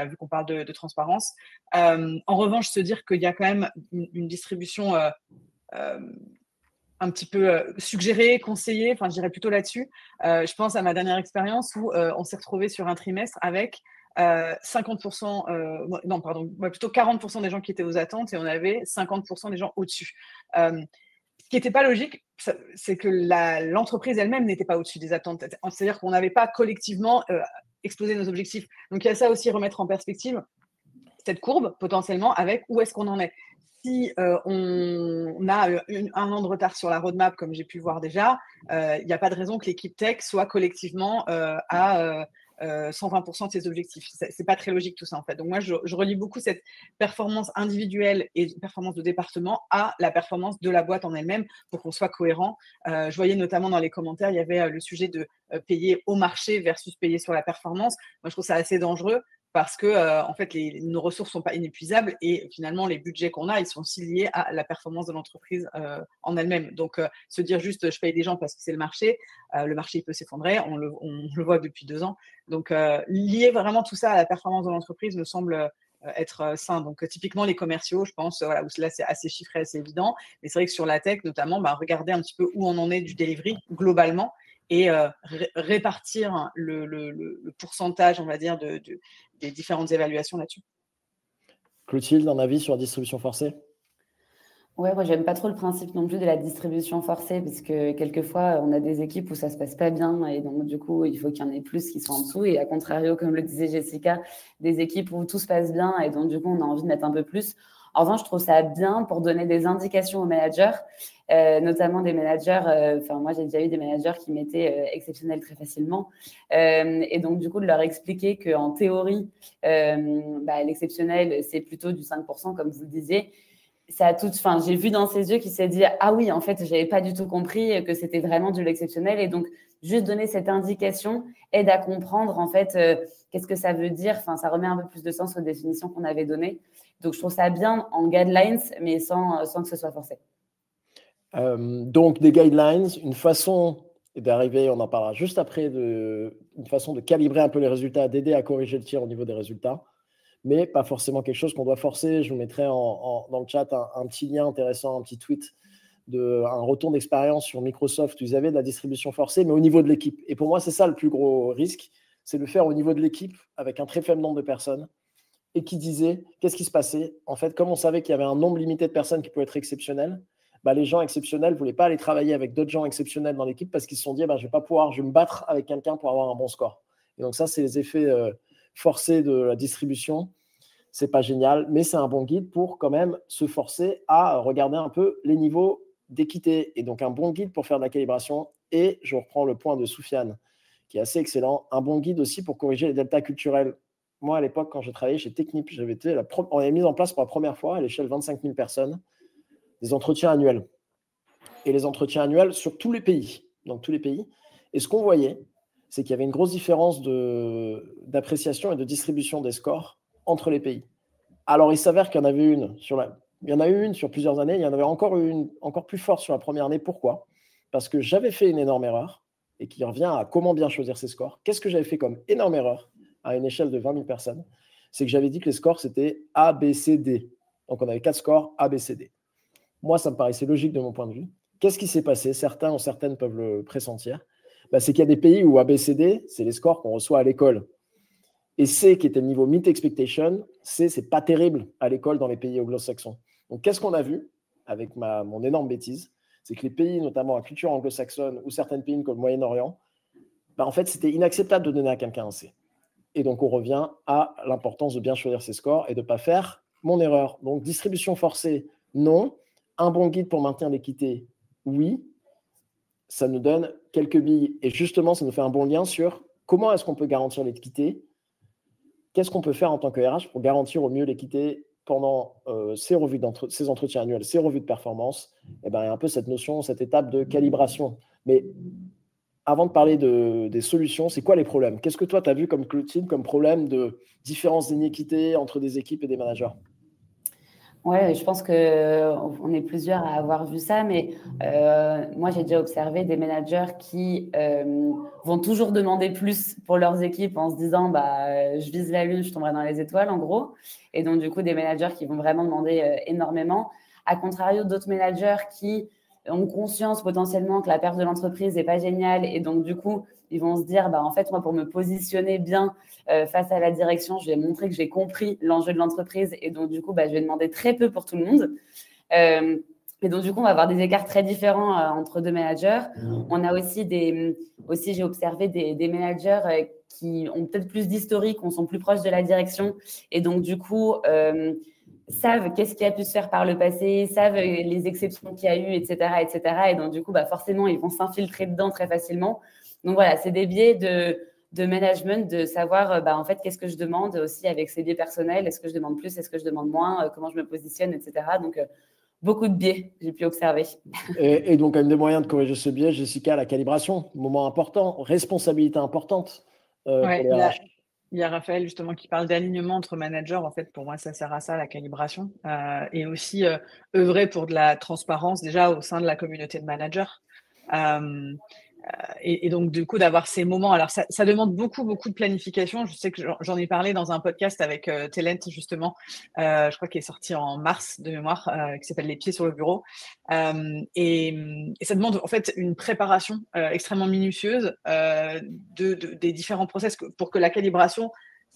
vu qu'on parle de transparence. En revanche, se dire qu'il y a quand même une distribution un petit peu suggéré, conseillé, enfin je dirais plutôt là-dessus. Je pense à ma dernière expérience où on s'est retrouvé sur un trimestre avec 50%, non pardon, plutôt 40% des gens qui étaient aux attentes et on avait 50% des gens au-dessus. Ce qui n'était pas logique, c'est que l'entreprise elle-même n'était pas au-dessus des attentes. C'est-à-dire qu'on n'avait pas collectivement explosé nos objectifs. Donc il y a ça aussi, remettre en perspective cette courbe potentiellement avec où est-ce qu'on en est. si on a un an de retard sur la roadmap, comme j'ai pu voir déjà, il n'y a pas de raison que l'équipe tech soit collectivement à 120% de ses objectifs. C'est pas très logique tout ça en fait. Donc moi, je relie beaucoup cette performance individuelle et performance de département à la performance de la boîte en elle-même pour qu'on soit cohérent. Je voyais notamment dans les commentaires, il y avait le sujet de payer au marché versus payer sur la performance. Moi, je trouve ça assez dangereux parce que en fait, nos ressources sont pas inépuisables et finalement, les budgets qu'on a, ils sont aussi liés à la performance de l'entreprise en elle-même. Donc, se dire juste, je paye des gens parce que c'est le marché il peut s'effondrer, on le voit depuis 2 ans. Donc, lier vraiment tout ça à la performance de l'entreprise me semble être sain. Donc, typiquement, les commerciaux, je pense, voilà, où là, c'est assez chiffré, assez évident. Mais c'est vrai que sur la tech, notamment, regarder un petit peu où on en est du delivery globalement et répartir le pourcentage, on va dire, des différentes évaluations là-dessus. Clotilde, un avis sur la distribution forcée? Ouais, moi, j'aime pas trop le principe non plus de la distribution forcée, parce que quelquefois, on a des équipes où ça se passe pas bien, et donc, du coup, il faut qu'il y en ait plus qui soient en dessous, et à contrario, comme le disait Jessica, des équipes où tout se passe bien, et donc, du coup, on a envie de mettre un peu plus. En revanche, je trouve ça bien pour donner des indications aux managers, notamment des managers, moi, j'ai déjà eu des managers qui m'étaient exceptionnels très facilement, et donc, du coup, de leur expliquer qu'en théorie, l'exceptionnel, c'est plutôt du 5%, comme vous le disiez. J'ai vu dans ses yeux qu'il s'est dit « Ah oui, en fait, je n'avais pas du tout compris que c'était vraiment de l'exceptionnel. » Et donc, juste donner cette indication aide à comprendre, en fait, qu'est-ce que ça veut dire. Enfin, ça remet un peu plus de sens aux définitions qu'on avait données. Donc, je trouve ça bien en guidelines, mais sans que ce soit forcé. Donc, des guidelines, une façon d'arriver, on en parlera juste après, une façon de calibrer un peu les résultats, d'aider à corriger le tir au niveau des résultats, mais pas forcément quelque chose qu'on doit forcer. Je vous mettrai dans le chat un petit lien intéressant, un petit tweet, un retour d'expérience sur Microsoft où ils avaient de la distribution forcée, mais au niveau de l'équipe. Et pour moi, c'est ça le plus gros risque, c'est de le faire au niveau de l'équipe avec un très faible nombre de personnes et qui disait qu'est-ce qui se passait. En fait, comme on savait qu'il y avait un nombre limité de personnes qui pouvaient être exceptionnelles, les gens exceptionnels ne voulaient pas aller travailler avec d'autres gens exceptionnels dans l'équipe parce qu'ils se sont dit je vais pas pouvoir, je vais me battre avec quelqu'un pour avoir un bon score. Et donc ça, c'est les effets forcés de la distribution. C'est pas génial, mais c'est un bon guide pour quand même se forcer à regarder un peu les niveaux d'équité. Et donc un bon guide pour faire de la calibration. Et je reprends le point de Soufiane, qui est assez excellent. Un bon guide aussi pour corriger les deltas culturels. Moi, à l'époque, quand j'ai travaillé chez Technip, on avait mis en place pour la première fois à l'échelle 25 000 personnes des entretiens annuels. Et les entretiens annuels sur tous les pays. Donc tous les pays. Et ce qu'on voyait, c'est qu'il y avait une grosse différence d'appréciation et de distribution des scores entre les pays. Alors, il s'avère qu'il y en avait il y en a eu une sur plusieurs années, il y en avait encore une encore plus forte sur la première année. Pourquoi? Parce que j'avais fait une énorme erreur et qui revient à comment bien choisir ses scores. Qu'est-ce que j'avais fait comme énorme erreur à une échelle de 20 000 personnes? C'est que j'avais dit que les scores, c'était A, B, C, D. Donc, on avait 4 scores A, B, C, D. Moi, ça me paraissait logique de mon point de vue. Qu'est-ce qui s'est passé? Certains ou certaines peuvent le pressentir. C'est qu'il y a des pays où A, B, C, D, c'est les scores qu'on reçoit à l'école. Et C, qui était le niveau Meet Expectation, C, c'est pas terrible à l'école dans les pays anglo-saxons. Donc, qu'est-ce qu'on a vu avec mon énorme bêtise? C'est que les pays, notamment à culture anglo-saxonne ou certains pays comme le Moyen-Orient, en fait, c'était inacceptable de donner à quelqu'un un C. Et donc, on revient à l'importance de bien choisir ses scores et de ne pas faire mon erreur. Donc, distribution forcée, non. Un bon guide pour maintenir l'équité, oui. Ça nous donne quelques billes. Et justement, ça nous fait un bon lien sur comment est-ce qu'on peut garantir l'équité. Qu'est-ce qu'on peut faire en tant que RH pour garantir au mieux l'équité pendant ces entretiens annuels, ces revues de performance? Il y a un peu cette notion, cette étape de calibration. Mais avant de parler des solutions, c'est quoi les problèmes? Qu'est-ce que toi, tu as vu comme Clotilde, comme problème de différence d'inéquité entre des équipes et des managers? Ouais, je pense qu'on est plusieurs à avoir vu ça, mais moi, j'ai déjà observé des managers qui vont toujours demander plus pour leurs équipes en se disant je vise la lune, je tomberai dans les étoiles, en gros. Et donc, du coup, des managers qui vont vraiment demander énormément. À contrario, d'autres managers qui ont conscience potentiellement que la perte de l'entreprise n'est pas géniale. Et donc, du coup, ils vont se dire, en fait, moi, pour me positionner bien face à la direction, je vais montrer que j'ai compris l'enjeu de l'entreprise. Et donc, du coup, je vais demander très peu pour tout le monde. Et donc, du coup, on va avoir des écarts très différents entre deux managers. On a aussi j'ai observé des managers qui ont peut-être plus d'historique, on sont plus proches de la direction. Et donc, du coup, savent qu'est-ce qui a pu se faire par le passé, savent les exceptions qu'il y a eu, etc., etc. Et donc, du coup, forcément, ils vont s'infiltrer dedans très facilement. Donc, voilà, c'est des biais de management, de savoir, en fait, qu'est-ce que je demande aussi avec ces biais personnels. Est-ce que je demande plus? Est-ce que je demande moins? Comment je me positionne, etc. Donc, beaucoup de biais, j'ai pu observer. Et donc, un des moyens de corriger ce biais, Jessica, la calibration, moment important, responsabilité importante pour les RH. Il y a Raphaël justement qui parle d'alignement entre managers. En fait, pour moi, ça sert à ça, la calibration. Et aussi œuvrer pour de la transparence déjà au sein de la communauté de managers. Et donc, du coup, d'avoir ces moments. Alors, ça demande beaucoup de planification. Je sais que j'en ai parlé dans un podcast avec Telent, justement, je crois qu'il est sorti en mars de mémoire, qui s'appelle Les pieds sur le bureau. Et ça demande en fait une préparation extrêmement minutieuse des différents process pour que la calibration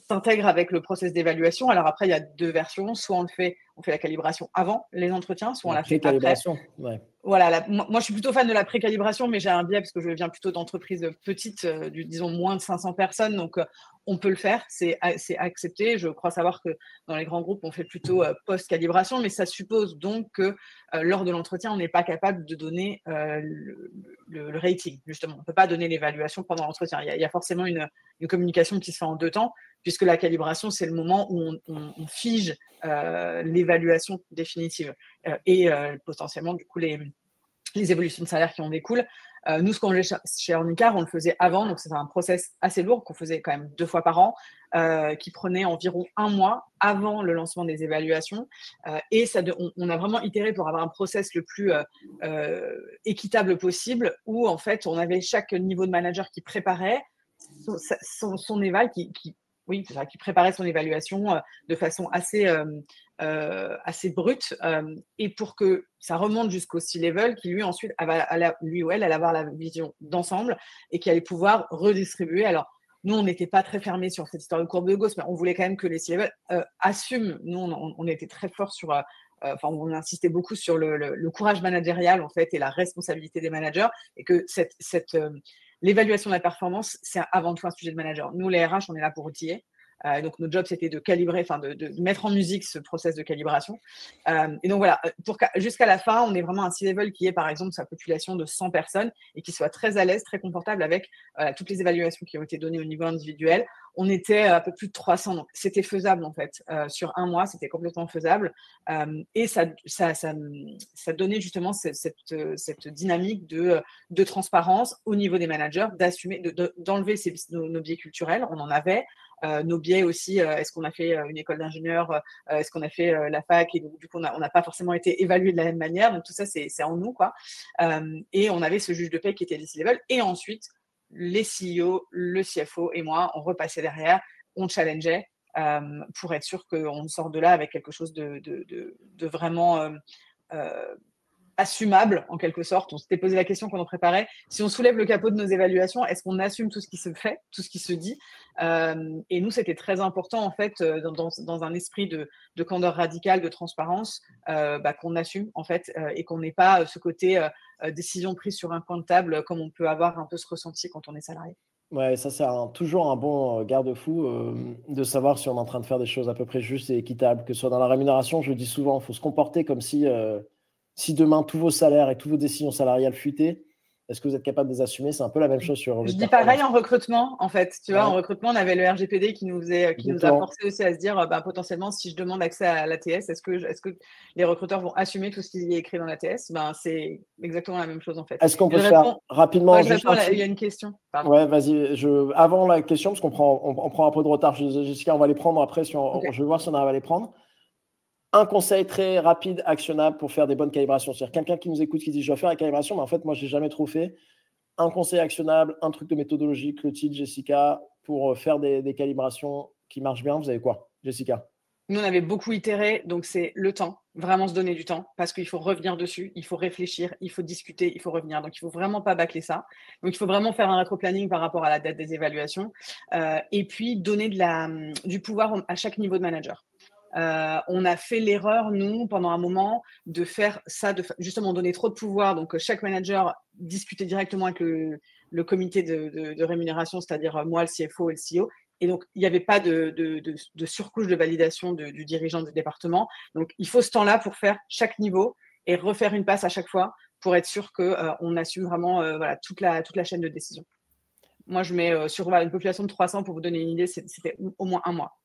s'intègre avec le process d'évaluation. Alors après, il y a 2 versions. Soit on fait la calibration avant les entretiens, soit on la fait après. Ouais. Voilà, moi je suis plutôt fan de la précalibration, mais j'ai un biais parce que je viens plutôt d'entreprises petites, disons moins de 500 personnes, donc on peut le faire, c'est accepté. Je crois savoir que dans les grands groupes, on fait plutôt post-calibration, mais ça suppose donc que lors de l'entretien, on n'est pas capable de donner le rating, justement. On ne peut pas donner l'évaluation pendant l'entretien. Il y a forcément une communication qui se fait en 2 temps, puisque la calibration, c'est le moment où on fige l'évaluation définitive et potentiellement, du coup, les évolutions de salaire qui en découlent. Nous, ce qu'on faisait chez Ornicar, on le faisait avant, donc c'était un process assez lourd qu'on faisait quand même 2 fois par an, qui prenait environ 1 mois avant le lancement des évaluations. Et on a vraiment itéré pour avoir un process le plus équitable possible, où en fait, on avait chaque niveau de manager qui préparait son éval, qui préparait son évaluation de façon assez brute, et pour que ça remonte jusqu'au C-level qui lui ensuite lui ou elle allait avoir la vision d'ensemble et qui allait pouvoir redistribuer. Alors nous, on n'était pas très fermés sur cette histoire de courbe de Gauss, mais on voulait quand même que les C-level assument. Nous, on était très fort sur on insistait beaucoup sur le courage managérial en fait et la responsabilité des managers, et que l'évaluation de la performance, c'est avant tout un sujet de manager. Nous, les RH, on est là pour outiller. Donc, notre job, c'était de calibrer, de mettre en musique ce process de calibration. Et donc, voilà, jusqu'à la fin, on est vraiment un C-level qui est, par exemple, sa population de 100 personnes et qui soit très à l'aise, très confortable avec toutes les évaluations qui ont été données au niveau individuel. On était à peu plus de 300, donc c'était faisable, en fait. Sur 1 mois, c'était complètement faisable. Et ça donnait justement cette dynamique de transparence au niveau des managers, d'assumer, d'enlever nos biais culturels. On en avait. Nos biais aussi, est-ce qu'on a fait une école d'ingénieur, est-ce qu'on a fait la fac, et donc du coup on n'a pas forcément été évalué de la même manière, donc tout ça c'est en nous, quoi. Et on avait ce juge de paix qui était des C-level, et ensuite les CEO, le CFO et moi, on repassait derrière, on challengeait pour être sûr qu'on sort de là avec quelque chose de vraiment assumable, en quelque sorte. On s'était posé la question quand on préparait. Si on soulève le capot de nos évaluations, est-ce qu'on assume tout ce qui se fait, tout ce qui se dit? Et nous, c'était très important, en fait, dans un esprit de candeur radicale, de transparence, qu'on assume, en fait, et qu'on n'ait pas ce côté décision prise sur un coin de table, comme on peut avoir un peu ce ressenti quand on est salarié. Ouais, ça, c'est toujours un bon garde-fou de savoir si on est en train de faire des choses à peu près justes et équitables, que ce soit dans la rémunération. Je le dis souvent, il faut se comporter comme si demain tous vos salaires et toutes vos décisions salariales fuitaient. Est-ce que vous êtes capable de les assumer? C'est un peu la même chose sur Je dis pareil en recrutement, en fait. Tu vois, en recrutement, on avait le RGPD qui nous a forcé aussi à se dire, potentiellement, si je demande accès à l'ATS, est-ce que les recruteurs vont assumer tout ce qui est écrit dans l'ATS? C'est exactement la même chose, en fait. Est-ce qu'on peut faire rapidement? Il y a une question. Ouais, vas-y. Avant la question, parce qu'on prend un peu de retard, Jessica, on va les prendre après. Okay. Je vais voir si on arrive à les prendre. Un conseil très rapide, actionnable pour faire des bonnes calibrations. C'est-à-dire quelqu'un qui nous écoute, qui dit je vais faire la calibration, mais en fait, moi, je n'ai jamais trop fait. Un conseil actionnable, un truc de méthodologie, Clotilde, Jessica, pour faire des calibrations qui marchent bien. Vous avez quoi, Jessica? Nous, on avait beaucoup itéré, donc c'est le temps, vraiment se donner du temps, parce qu'il faut revenir dessus, il faut réfléchir, il faut discuter, il faut revenir. Donc, il ne faut vraiment pas bâcler ça. Donc, il faut vraiment faire un rétro-planning par rapport à la date des évaluations, et puis donner du pouvoir à chaque niveau de manager. On a fait l'erreur, nous, pendant un moment, de faire ça, justement donner trop de pouvoir. Donc, chaque manager discutait directement avec le comité de rémunération, c'est-à-dire moi, le CFO et le CEO, Et donc, il n'y avait pas de surcouche de validation du dirigeant du département. Donc, il faut ce temps-là pour faire chaque niveau et refaire une passe à chaque fois pour être sûr qu'on assume vraiment toute la chaîne de décision. Moi, je mets sur une population de 300, pour vous donner une idée, c'était au moins 1 mois.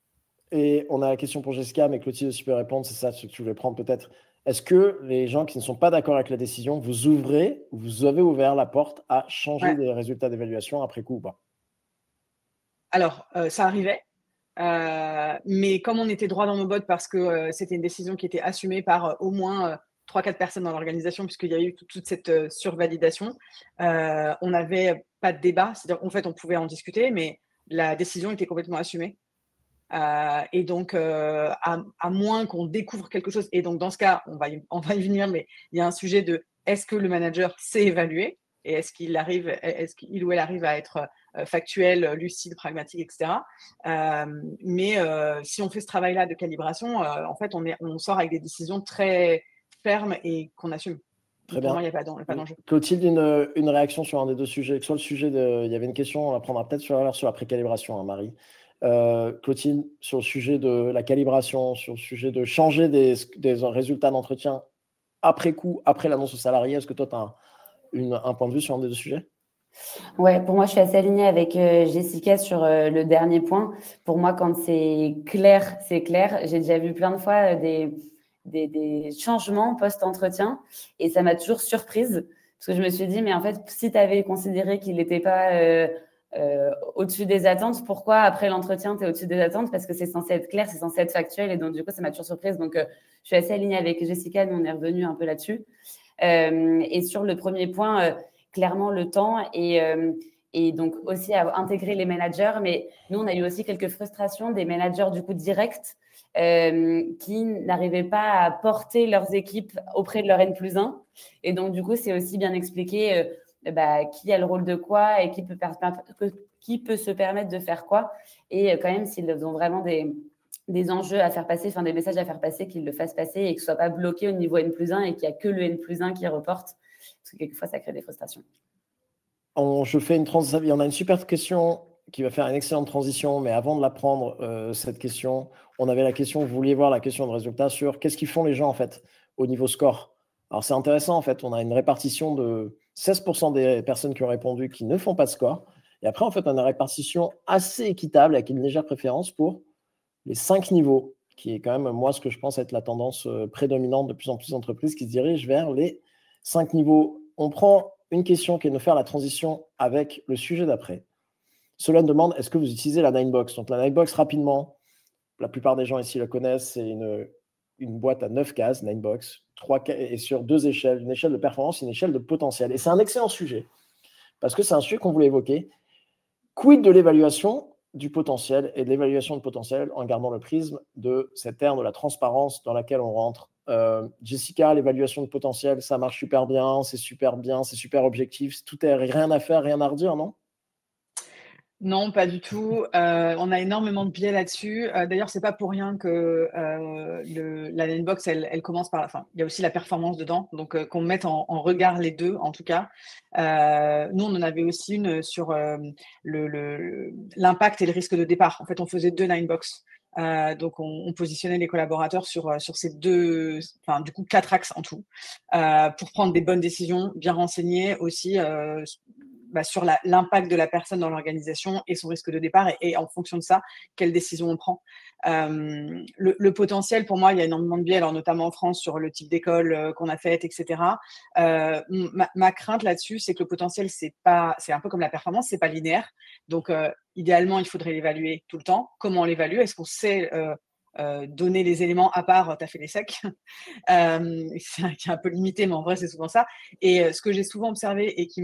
Et on a la question pour Jessica, mais Clotilde aussi peut répondre, c'est ça ce que tu voulais prendre peut-être. Est-ce que les gens qui ne sont pas d'accord avec la décision, vous avez ouvert la porte à changer des résultats d'évaluation après coup ou pas? Alors, ça arrivait. Mais comme on était droit dans nos bottes parce que c'était une décision qui était assumée par au moins 3-4 personnes dans l'organisation, puisqu'il y a eu toute cette survalidation, on n'avait pas de débat. C'est-à-dire qu'en fait, on pouvait en discuter, mais la décision était complètement assumée. Et donc, à moins qu'on découvre quelque chose, et donc dans ce cas, on va y venir, mais il y a un sujet de est-ce que le manager sait évaluer et est-ce qu'il ou elle arrive à être factuel, lucide, pragmatique, etc. Mais si on fait ce travail-là de calibration, en fait, on sort avec des décisions très fermes et qu'on assume. Très bien. Pour moi, il n'y a pas d'enjeu. Clotilde, une réaction sur un des deux sujets. Soit le sujet il y avait une question, on la prendra peut-être sur la précalibration, hein, Marie. Clotilde, sur le sujet de la calibration, sur le sujet de changer des résultats d'entretien après coup, après l'annonce aux salariés, est-ce que toi, tu as un point de vue sur un des deux sujets? Ouais, pour moi, je suis assez alignée avec Jessica sur le dernier point. Pour moi, quand c'est clair, c'est clair. J'ai déjà vu plein de fois des changements post-entretien et ça m'a toujours surprise parce que je me suis dit, mais en fait, si tu avais considéré qu'il n'était pas au-dessus des attentes, pourquoi après l'entretien, tu es au-dessus des attentes? Parce que c'est censé être clair, c'est censé être factuel et donc du coup, ça m'a toujours surprise. Donc, je suis assez alignée avec Jessica, nous, on est revenu un peu là-dessus. Et sur le premier point, clairement le temps et donc aussi à intégrer les managers. Mais nous, on a eu aussi quelques frustrations des managers du coup directs qui n'arrivaient pas à porter leurs équipes auprès de leur N+1. Et donc, du coup, c'est aussi bien expliqué qui a le rôle de quoi et qui peut se permettre de faire quoi. Et quand même, s'ils ont vraiment des enjeux à faire passer, des messages à faire passer, qu'ils le fassent passer et que ce ne soit pas bloqué au niveau N+1 et qu'il n'y a que le N+1 qui reporte. Parce que quelquefois, ça crée des frustrations. Je fais une transition. Il y en a une super question qui va faire une excellente transition, mais avant de la prendre, cette question, on avait la question, vous vouliez voir la question de résultat sur qu'est-ce qu'ils font les gens en fait au niveau score. Alors c'est intéressant en fait, on a une répartition de 16% des personnes qui ont répondu qui ne font pas de score. Et après en fait, on a une répartition assez équitable avec une légère préférence pour les 5 niveaux, qui est quand même moi ce que je pense être la tendance prédominante de plus en plus d'entreprises qui se dirigent vers les 5 niveaux. On prend une question qui est de faire la transition avec le sujet d'après. Solène demande, est-ce que vous utilisez la Ninebox? Donc la Ninebox, rapidement, la plupart des gens ici la connaissent, c'est une boîte à 9 cases, Ninebox, et sur 2 échelles, une échelle de performance et une échelle de potentiel. Et c'est un excellent sujet, parce que c'est un sujet qu'on voulait évoquer. Quid de l'évaluation du potentiel et de l'évaluation de potentiel en gardant le prisme de cette ère de la transparence dans laquelle on rentre. Jessica, l'évaluation de potentiel, ça marche super bien, c'est super objectif, tout est rien à faire, rien à redire, non? Non, pas du tout. On a énormément de biais là-dessus. D'ailleurs, c'est pas pour rien que la Ninebox, elle commence par la fin. Il y a aussi la performance dedans, donc qu'on mette en regard les deux, en tout cas. Nous, on en avait aussi une sur l'impact et le risque de départ. En fait, on faisait 2 Ninebox. Donc, on positionnait les collaborateurs sur ces 2, du coup 4 axes en tout, pour prendre des bonnes décisions, bien renseignées aussi. Sur l'impact de la personne dans l'organisation et son risque de départ et en fonction de ça, quelle décision on prend. Le potentiel, pour moi, il y a énormément de biais, alors notamment en France sur le type d'école qu'on a faite, etc. Ma crainte là-dessus, c'est que le potentiel, c'est un peu comme la performance, c'est pas linéaire. Donc, idéalement, il faudrait l'évaluer tout le temps. Comment on l'évalue? Est-ce qu'on sait donner les éléments à part, tu as fait les secs, qui est un peu limité, mais en vrai, c'est souvent ça. Et ce que j'ai souvent observé et qui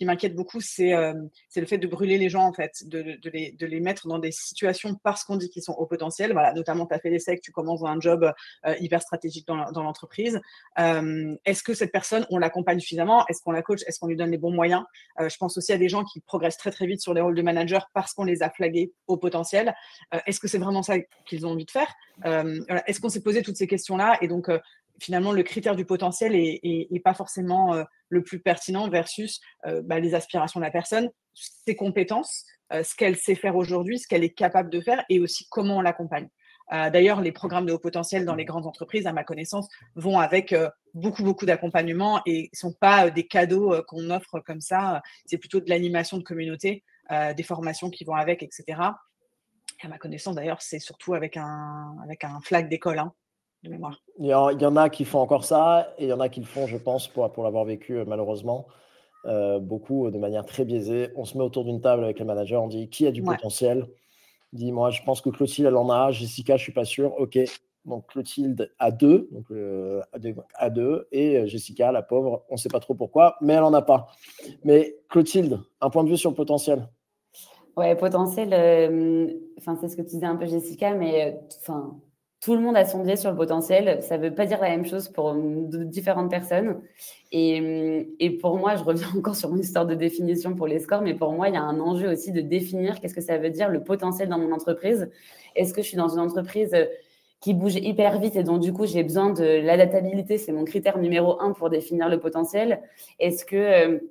m'inquiète beaucoup, c'est le fait de brûler les gens, en fait, de les mettre dans des situations parce qu'on dit qu'ils sont au potentiel. Voilà, notamment, tu as fait les secs, tu commences dans un job hyper stratégique dans l'entreprise. Est-ce que cette personne, on l'accompagne suffisamment? Est-ce qu'on la coach? Est-ce qu'on lui donne les bons moyens? Je pense aussi à des gens qui progressent très, très vite sur des rôles de manager parce qu'on les a flagués au potentiel. Est-ce que c'est vraiment ça qu'ils ont envie de faire? Voilà. Est-ce qu'on s'est posé toutes ces questions-là? Et donc, finalement, le critère du potentiel est pas forcément le plus pertinent versus les aspirations de la personne, ses compétences. ce qu'elle sait faire aujourd'hui, ce qu'elle est capable de faire et aussi comment on l'accompagne. D'ailleurs, les programmes de haut potentiel dans les grandes entreprises, à ma connaissance, vont avec beaucoup d'accompagnement et ne sont pas des cadeaux qu'on offre comme ça. C'est plutôt de l'animation de communauté, des formations qui vont avec, etc. Et à ma connaissance, d'ailleurs, c'est surtout avec un flag d'école, hein, de mémoire. Il y en a qui font encore ça et il y en a qui le font, je pense, pour l'avoir vécu malheureusement, beaucoup de manière très biaisée. On se met autour d'une table avec les managers, on dit qui a du Ouais. potentiel. Dis, moi, je pense que Clotilde, elle en a. Jessica, je suis pas sûr. OK. Donc, Clotilde a 2. Donc, a 2. Et Jessica, la pauvre, on ne sait pas trop pourquoi, mais elle n'en a pas. Mais Clotilde, un point de vue sur le potentiel. Ouais, potentiel, c'est ce que tu disais un peu, Jessica, mais tout le monde a son biais sur le potentiel. Ça ne veut pas dire la même chose pour différentes personnes. Et pour moi, je reviens encore sur mon histoire de définition pour les scores, mais pour moi, il y a un enjeu aussi de définir qu'est-ce que ça veut dire le potentiel dans mon entreprise. Est-ce que je suis dans une entreprise qui bouge hyper vite et donc du coup, j'ai besoin de l'adaptabilité, c'est mon critère numéro 1 pour définir le potentiel. Est-ce que,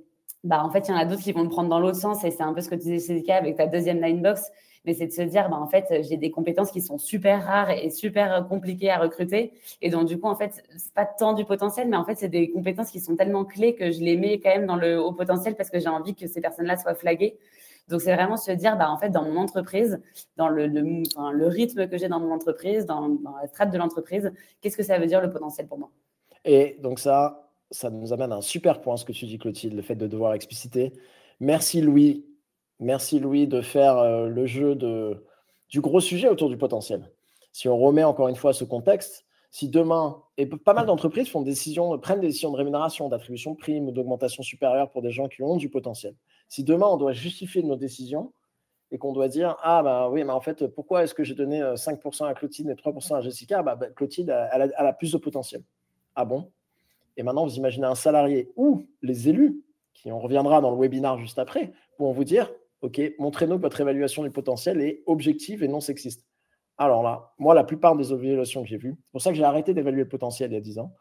en fait, il y en a d'autres qui vont le prendre dans l'autre sens et c'est un peu ce que tu disais, Jessica, avec ta deuxième linebox. Mais c'est de se dire, en fait, j'ai des compétences qui sont super rares et super compliquées à recruter. Et donc, du coup, en fait, c'est pas tant du potentiel, mais en fait, c'est des compétences qui sont tellement clés que je les mets quand même dans le haut potentiel parce que j'ai envie que ces personnes-là soient flaguées. Donc, c'est vraiment se dire, en fait, dans mon entreprise, dans le rythme que j'ai dans mon entreprise, dans la strate de l'entreprise, qu'est-ce que ça veut dire le potentiel pour moi? Et donc ça nous amène à un super point, ce que tu dis, Clotilde, le fait de devoir expliciter. Merci Louis de faire le jeu du gros sujet autour du potentiel. Si on remet encore une fois ce contexte, si demain, et pas mal d'entreprises prennent des décisions de rémunération, d'attribution de primes ou d'augmentation supérieure pour des gens qui ont du potentiel. Si demain, on doit justifier nos décisions et qu'on doit dire « Ah, oui, mais en fait, pourquoi est-ce que j'ai donné 5% à Clotilde et 3% à Jessica ?» Clotilde, elle a plus de potentiel. Ah bon? Et maintenant, vous imaginez un salarié ou les élus, qui on reviendra dans le webinaire juste après, pour vous dire, OK, montrez-nous que votre évaluation du potentiel est objective et non sexiste. Alors là, moi, la plupart des évaluations que j'ai vues, c'est pour ça que j'ai arrêté d'évaluer le potentiel il y a 10 ans,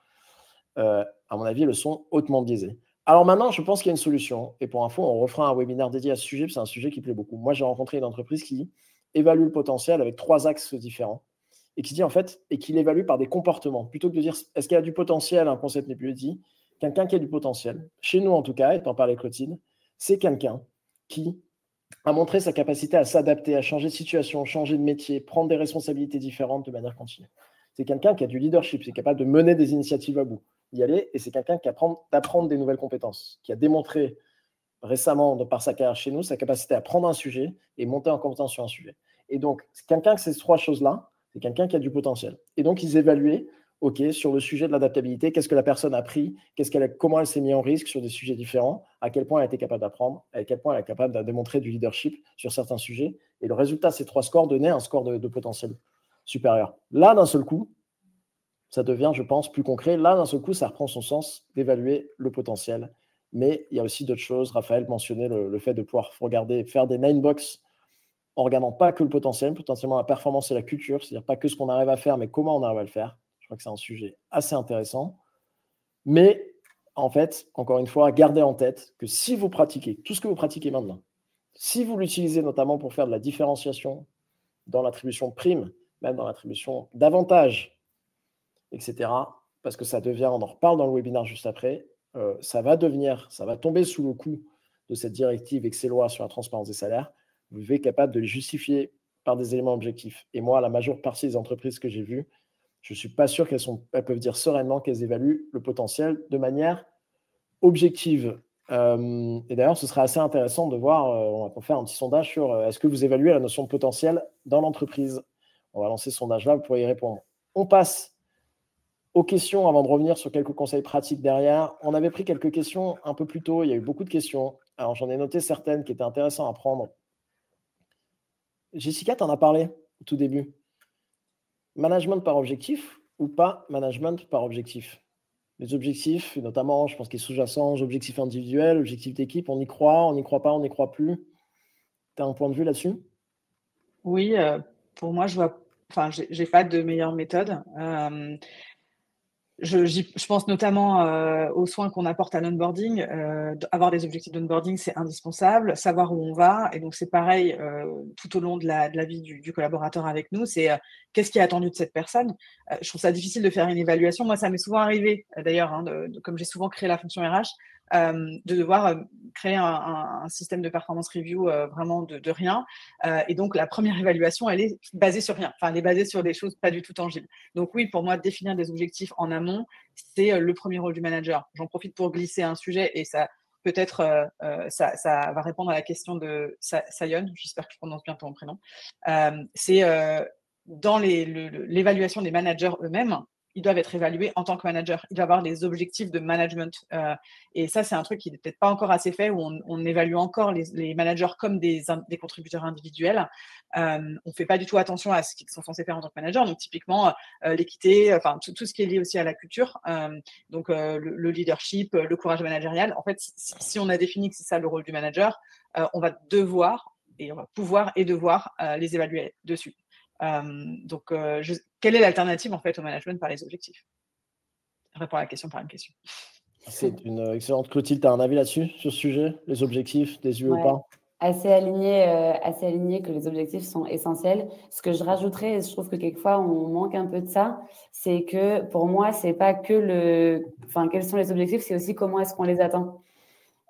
à mon avis, elles sont hautement biaisées. Alors maintenant, je pense qu'il y a une solution. Et pour info, on refera un webinaire dédié à ce sujet, c'est un sujet qui plaît beaucoup. Moi, j'ai rencontré une entreprise qui évalue le potentiel avec 3 axes différents et qui dit en fait, et qui l'évalue par des comportements. Plutôt que de dire est-ce qu'il y a du potentiel, un concept n'est plus dit, quelqu'un qui a du potentiel, chez nous en tout cas, et t'en parlais Clotilde, c'est quelqu'un qui a montré sa capacité à s'adapter, à changer de situation, changer de métier, prendre des responsabilités différentes de manière continue. C'est quelqu'un qui a du leadership, c'est capable de mener des initiatives à bout, y aller, et c'est quelqu'un qui apprend d'apprendre des nouvelles compétences, qui a démontré récemment, de par sa carrière chez nous, sa capacité à prendre un sujet et monter en compétence sur un sujet. Et donc, c'est quelqu'un que ces 3 choses-là, c'est quelqu'un qui a du potentiel. Et donc, ils évaluaient, OK, sur le sujet de l'adaptabilité, qu'est-ce que la personne a pris, comment elle s'est mise en risque sur des sujets différents, à quel point elle a été capable d'apprendre, à quel point elle est capable de démontrer du leadership sur certains sujets. Et le résultat, ces 3 scores donnaient un score de potentiel supérieur. Là, d'un seul coup, ça devient, je pense, plus concret. Là, d'un seul coup, ça reprend son sens d'évaluer le potentiel. Mais il y a aussi d'autres choses. Raphaël mentionnait le fait de pouvoir regarder, faire des 9box en regardant pas que le potentiel, potentiellement la performance et la culture, c'est-à-dire pas que ce qu'on arrive à faire, mais comment on arrive à le faire. Je crois que c'est un sujet assez intéressant. Mais en fait, encore une fois, gardez en tête que si vous pratiquez tout ce que vous pratiquez maintenant, si vous l'utilisez notamment pour faire de la différenciation dans l'attribution de primes, même dans l'attribution d'avantages, etc., parce que ça devient, on en reparle dans le webinaire juste après, ça va tomber sous le coup de cette directive et de ces lois sur la transparence des salaires. Vous devez être capable de les justifier par des éléments objectifs. Et moi, la majeure partie des entreprises que j'ai vues, je ne suis pas sûr qu'elles peuvent dire sereinement qu'elles évaluent le potentiel de manière objective. Et d'ailleurs, ce serait assez intéressant de voir, on va faire un petit sondage sur est-ce que vous évaluez la notion de potentiel dans l'entreprise? On va lancer ce sondage-là, vous pourrez y répondre. On passe aux questions avant de revenir sur quelques conseils pratiques derrière. On avait pris quelques questions un peu plus tôt, il y a eu beaucoup de questions. Alors, j'en ai noté certaines qui étaient intéressantes à prendre. Jessica, tu en as parlé au tout début. Management par objectif ou pas management par objectif? Les objectifs, notamment, je pense qu'ils sont sous-jacents, objectifs individuels, objectifs d'équipe, on y croit, on n'y croit pas, on n'y croit plus. Tu as un point de vue là-dessus? Oui, pour moi, j'ai pas de meilleure méthode. Je pense notamment aux soins qu'on apporte à l'onboarding. Avoir des objectifs d'onboarding, c'est indispensable. Savoir où on va. Et donc, c'est pareil tout au long de la vie du collaborateur avec nous. C'est qu'est-ce qui est attendu de cette personne. Je trouve ça difficile de faire une évaluation. Moi, ça m'est souvent arrivé, d'ailleurs, hein, comme j'ai souvent créé la fonction RH, de devoir créer un système de performance review vraiment de rien. Et donc, la première évaluation, elle est basée sur rien. Enfin, elle est basée sur des choses pas du tout tangibles. Donc oui, pour moi, définir des objectifs en amont, c'est le premier rôle du manager. J'en profite pour glisser un sujet et ça peut-être ça va répondre à la question de Sayon, j'espère que je prononce bien ton prénom. C'est dans l'évaluation des managers eux-mêmes, ils doivent être évalués en tant que manager. Il doit avoir des objectifs de management. Et ça, c'est un truc qui n'est peut-être pas encore assez fait, où on évalue encore les managers comme des contributeurs individuels. On ne fait pas du tout attention à ce qu'ils sont censés faire en tant que manager. Donc, typiquement, l'équité, enfin, tout ce qui est lié aussi à la culture. Donc, le leadership, le courage managérial. En fait, si on a défini que c'est ça le rôle du manager, on va devoir, et on va pouvoir et devoir les évaluer dessus. Donc, quelle est l'alternative en fait au management par les objectifs? Je réponds à la question par une question. C'est une excellente. Clotilde, tu as un avis là-dessus, sur ce sujet, les objectifs, des yeux ou pas? Assez aligné que les objectifs sont essentiels. Ce que je rajouterais, et je trouve que quelquefois on manque un peu de ça, c'est que pour moi, c'est pas que quels sont les objectifs, c'est aussi comment est-ce qu'on les atteint.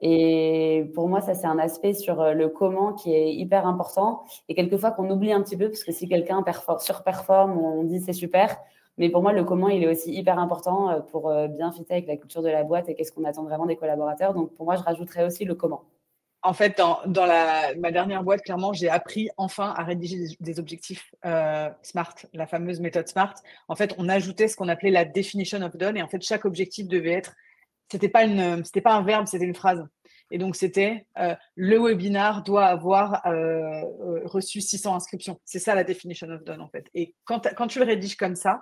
Et pour moi, ça, c'est un aspect sur le comment qui est hyper important et quelquefois qu'on oublie un petit peu parce que si quelqu'un surperforme, on dit c'est super. Mais pour moi, le comment, il est aussi hyper important pour bien fitter avec la culture de la boîte et qu'est-ce qu'on attend vraiment des collaborateurs. Donc, pour moi, je rajouterais aussi le comment. En fait, dans ma dernière boîte, clairement, j'ai appris enfin à rédiger des objectifs SMART, la fameuse méthode SMART. En fait, on ajoutait ce qu'on appelait la definition of done et en fait, chaque objectif devait être c'était pas un verbe, c'était une phrase. Et donc, c'était le webinar doit avoir reçu 600 inscriptions. C'est ça la definition of done, en fait. Et quand tu le rédiges comme ça,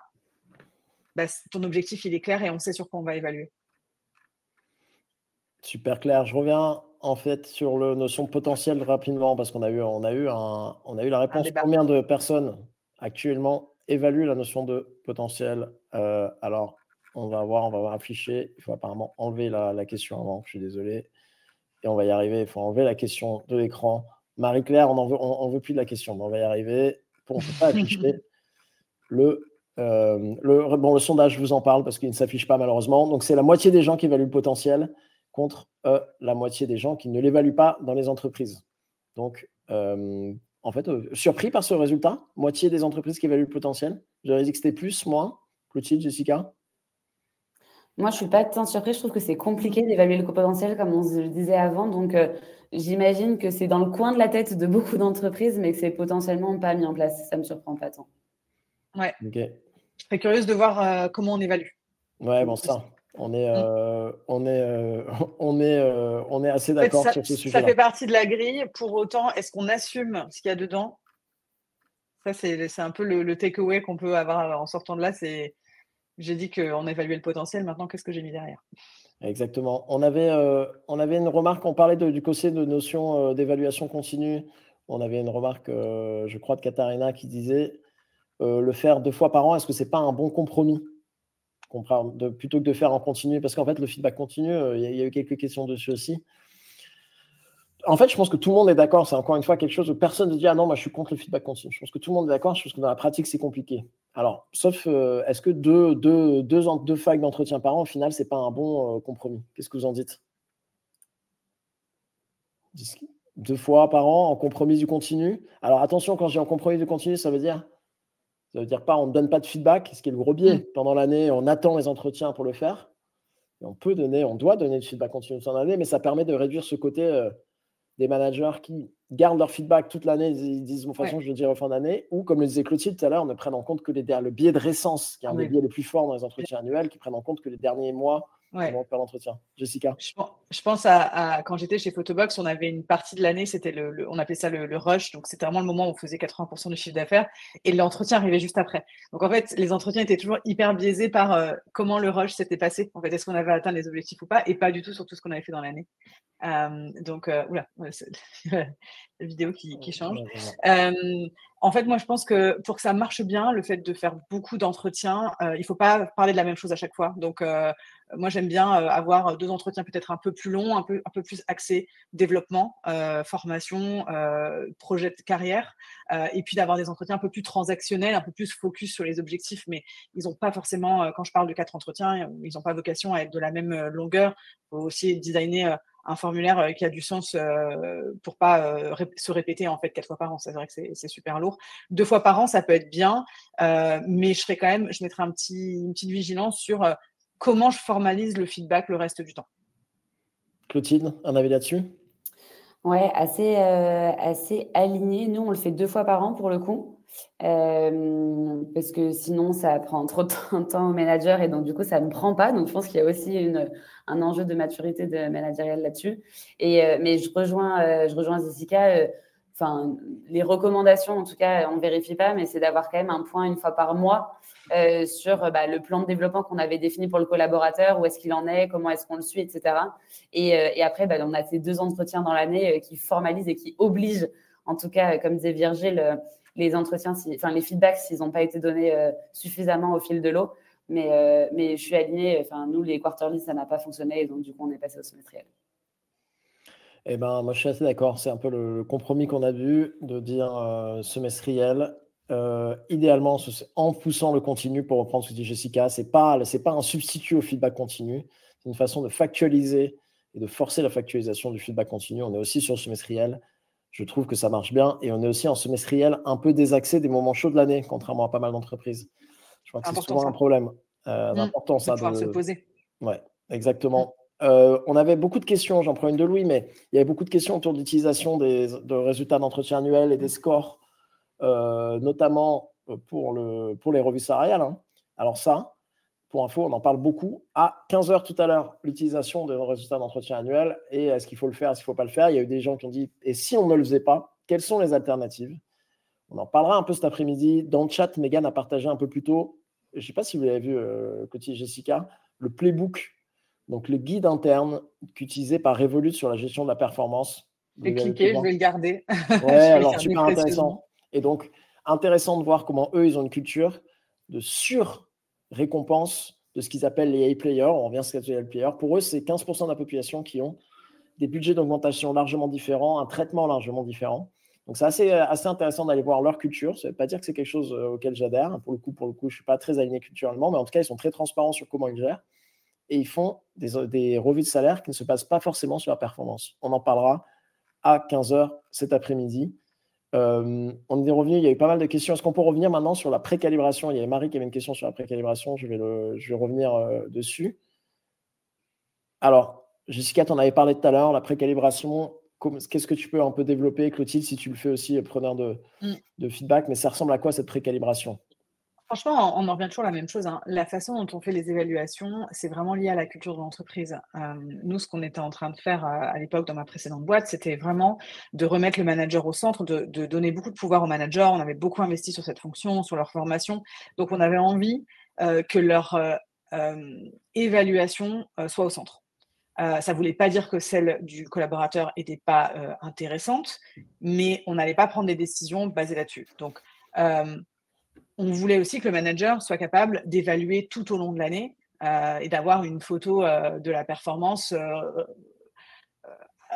bah, ton objectif, il est clair et on sait sur quoi on va évaluer. Super clair. Je reviens en fait sur la notion potentielle rapidement parce qu'on a eu la réponse. Combien de personnes actuellement évaluent la notion de potentiel? Alors, on va afficher. Il faut apparemment enlever la question avant. Je suis désolé. Et on va y arriver. Il faut enlever la question de l'écran. Marie-Claire, on veut plus de la question, mais on va y arriver. On ne peut pas afficher le sondage, je vous en parle parce qu'il ne s'affiche pas malheureusement. Donc, c'est la moitié des gens qui évaluent le potentiel contre la moitié des gens qui ne l'évaluent pas dans les entreprises. Donc, en fait, surpris par ce résultat, moitié des entreprises qui évaluent le potentiel. J'aurais dit que c'était plus, moins. Clotilde, Jessica? Moi, je ne suis pas tant surprise. Je trouve que c'est compliqué d'évaluer le potentiel, comme on se le disait avant. Donc, j'imagine que c'est dans le coin de la tête de beaucoup d'entreprises, mais que c'est potentiellement pas mis en place. Ça ne me surprend pas tant. Ouais. Okay. Je serais curieuse de voir comment on évalue. Ouais, bon, ça. On est assez d'accord sur ce sujet-là. Ça fait partie de la grille. Pour autant, est-ce qu'on assume ce qu'il y a dedans? Ça, c'est un peu le takeaway qu'on peut avoir en sortant de là. J'ai dit qu'on évaluait le potentiel. Maintenant, qu'est-ce que j'ai mis derrière? Exactement. On avait une remarque. On parlait du côté de notion d'évaluation continue. On avait une remarque, je crois, de Katharina qui disait le faire 2 fois par an, est-ce que ce n'est pas un bon compromis? Plutôt que de faire en continu, parce qu'en fait, le feedback continu, il y a eu quelques questions dessus aussi. En fait, je pense que tout le monde est d'accord. C'est encore une fois quelque chose où personne ne dit « Ah non, moi, je suis contre le feedback continu ». Je pense que tout le monde est d'accord. Je pense que dans la pratique, c'est compliqué. Alors, sauf, est-ce que deux vagues d'entretien par an, au final, ce n'est pas un bon compromis? Qu'est-ce que vous en dites? 2 fois par an en compromis du continu. Alors, attention, quand je dis en compromis du continu, ça veut dire pas on ne donne pas de feedback, ce qui est le gros biais. Pendant l'année, on attend les entretiens pour le faire. Et on doit donner du feedback continu pendant l'année, mais ça permet de réduire ce côté des managers qui gardent leur feedback toute l'année, ils disent de toute façon, je le dirai en fin d'année, ou comme le disait Clotilde tout à l'heure, ne prennent en compte que le biais de récence, qui est un des biais les plus forts dans les entretiens annuels, qui prennent en compte que les derniers mois avant de faire l'entretien. Jessica? Je pense à quand j'étais chez Photobox, on avait une partie de l'année, c'était on appelait ça le rush, donc c'était vraiment le moment où on faisait 80% du chiffre d'affaires, et l'entretien arrivait juste après. Donc en fait, les entretiens étaient toujours hyper biaisés par comment le rush s'était passé. En fait, est-ce qu'on avait atteint les objectifs ou pas, et pas du tout sur tout ce qu'on avait fait dans l'année. Donc, oula, ouais, c'est la vidéo qui change. Ouais, ouais. En fait, moi, je pense que pour que ça marche bien, le fait de faire beaucoup d'entretiens, il faut pas parler de la même chose à chaque fois. Donc, moi, j'aime bien avoir 2 entretiens peut-être un peu plus longs, un peu plus axés développement, formation, projet de carrière, et puis d'avoir des entretiens un peu plus transactionnels, un peu plus focus sur les objectifs. Mais ils ont pas forcément, quand je parle de 4 entretiens, ils ont pas vocation à être de la même longueur. Il faut aussi designer un formulaire qui a du sens pour pas se répéter en fait 4 fois par an. C'est vrai que c'est super lourd. 2 fois par an, ça peut être bien, mais je mettrai une petite vigilance sur comment je formalise le feedback le reste du temps. Clotilde, un avis là-dessus? Ouais, assez aligné. Nous, on le fait 2 fois par an pour le coup, parce que sinon ça prend trop de temps au manager et donc du coup ça ne prend pas. Donc je pense qu'il y a aussi un enjeu de maturité de managériale là-dessus. Mais je rejoins Jessica. Enfin, les recommandations, en tout cas, on vérifie pas, mais c'est d'avoir quand même un point une fois par mois sur le plan de développement qu'on avait défini pour le collaborateur, où est-ce qu'il en est, comment est-ce qu'on le suit, etc. Et après, on a ces 2 entretiens dans l'année qui formalisent et qui obligent, en tout cas, comme disait Virgile, les entretiens, les feedbacks, s'ils n'ont pas été donnés suffisamment au fil de l'eau. Mais je suis alignée. Nous, les quarterly, ça n'a pas fonctionné. Et donc, du coup, on est passé au semestriel. Eh ben, moi, je suis assez d'accord. C'est un peu le compromis qu'on a vu de dire semestriel. Idéalement, en poussant le continu, pour reprendre ce que dit Jessica, c'est pas un substitut au feedback continu. C'est une façon de factualiser et de forcer la factualisation du feedback continu. On est aussi sur le semestriel. Je trouve que ça marche bien. Et on est aussi en semestriel un peu désaxé des moments chauds de l'année, contrairement à pas mal d'entreprises. Je crois que C'est c'est important souvent un ça. problème. Important De ça. pouvoir se poser. Ouais, exactement. On avait beaucoup de questions, j'en prends une de Louis, mais il y avait beaucoup de questions autour de l'utilisation de résultats d'entretien annuel et des scores, notamment pour les revues salariales. Hein. Alors ça, pour info, on en parle beaucoup. À 15h tout à l'heure, l'utilisation des résultats d'entretien annuel et est-ce qu'il faut le faire, est-ce qu'il ne faut pas le faire. Il y a eu des gens qui ont dit, et si on ne le faisait pas, quelles sont les alternatives? On en parlera un peu cet après-midi. Dans le chat, Megan a partagé un peu plus tôt, je ne sais pas si vous l'avez vu, côté Jessica, le playbook, donc le guide interne qu'utilisé par Revolut sur la gestion de la performance. Je vais cliquer, je vais le garder. Ouais, Je vais le alors garder super précieusement. intéressant. Et donc, intéressant de voir comment eux, ils ont une culture de sur-récompense de ce qu'ils appellent les A-players. On revient à ce qu'est les A-players. Pour eux, c'est 15% de la population qui ont des budgets d'augmentation largement différents, un traitement largement différent. Donc, c'est assez intéressant d'aller voir leur culture. Ça ne veut pas dire que c'est quelque chose auquel j'adhère. Pour le coup, je ne suis pas très aligné culturellement, mais en tout cas, ils sont très transparents sur comment ils gèrent. Et ils font des revues de salaire qui ne se passent pas forcément sur la performance. On en parlera à 15h cet après-midi. On est revenu, il y a eu pas mal de questions. Est-ce qu'on peut revenir maintenant sur la précalibration? Il y avait Marie qui avait une question sur la précalibration. Je vais revenir dessus. Alors, Jessica, tu en avais parlé tout à l'heure, la précalibration. Qu'est-ce que tu peux un peu développer, Clotilde, si tu le fais aussi, preneur de feedback, mais ça ressemble à quoi cette précalibration? Franchement, on en revient toujours à la même chose. Hein. La façon dont on fait les évaluations, c'est vraiment lié à la culture de l'entreprise. Nous, ce qu'on était en train de faire à l'époque dans ma précédente boîte, c'était vraiment de remettre le manager au centre, de donner beaucoup de pouvoir aux managers. On avait beaucoup investi sur cette fonction, sur leur formation. Donc, on avait envie que leur évaluation soit au centre. Ça ne voulait pas dire que celle du collaborateur n'était pas intéressante, mais on n'allait pas prendre des décisions basées là-dessus. Donc, on voulait aussi que le manager soit capable d'évaluer tout au long de l'année et d'avoir une photo de la performance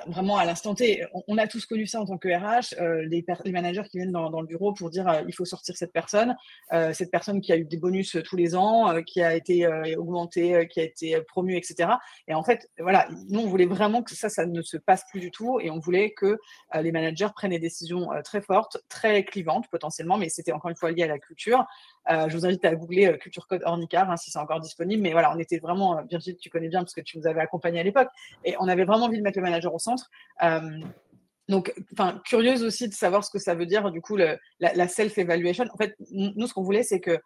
vraiment à l'instant T. On a tous connu ça en tant que RH, les managers qui viennent dans le bureau pour dire il faut sortir cette personne qui a eu des bonus tous les ans, qui a été augmentée, qui a été promue, etc. Et en fait, voilà, nous, on voulait vraiment que ça ne se passe plus du tout et on voulait que les managers prennent des décisions très fortes, très clivantes potentiellement, mais c'était encore une fois lié à la culture. Je vous invite à googler Culture Code Ornicar si c'est encore disponible. Mais voilà, on était vraiment, Virgile, tu connais bien parce que tu nous avais accompagnés à l'époque, et on avait vraiment envie de mettre le manager au centre. Donc, curieuse aussi de savoir ce que ça veut dire, du coup, la self-evaluation. En fait, nous, ce qu'on voulait, c'est que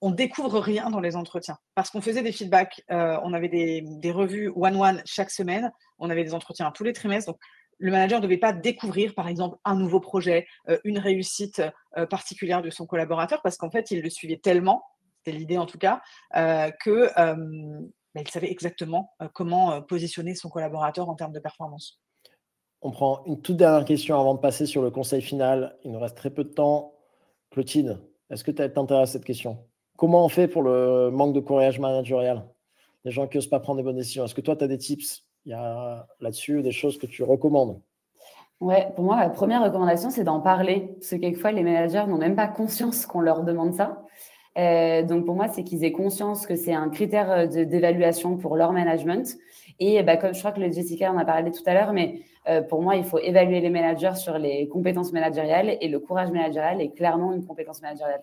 on découvre rien dans les entretiens. Parce qu'on faisait des feedbacks, on avait des revues one-one chaque semaine, on avait des entretiens tous les trimestres. Donc, le manager ne devait pas découvrir, par exemple, un nouveau projet, une réussite particulière de son collaborateur, parce qu'en fait, il le suivait tellement, c'était l'idée en tout cas, que il savait exactement comment positionner son collaborateur en termes de performance. On prend une toute dernière question avant de passer sur le conseil final. Il nous reste très peu de temps. Clotilde, est-ce que tu t'intéresses à cette question? Comment on fait pour le manque de courage managérial? Les gens qui n'osent pas prendre des bonnes décisions. Est-ce que toi, tu as des tips? Il y a là-dessus des choses que tu recommandes? Ouais, pour moi, la première recommandation, c'est d'en parler. Parce que quelquefois, les managers n'ont même pas conscience qu'on leur demande ça. Donc, pour moi, c'est qu'ils aient conscience que c'est un critère d'évaluation pour leur management. Et comme je crois que Jessica en a parlé tout à l'heure, mais pour moi, il faut évaluer les managers sur les compétences managériales et le courage managérial est clairement une compétence managériale.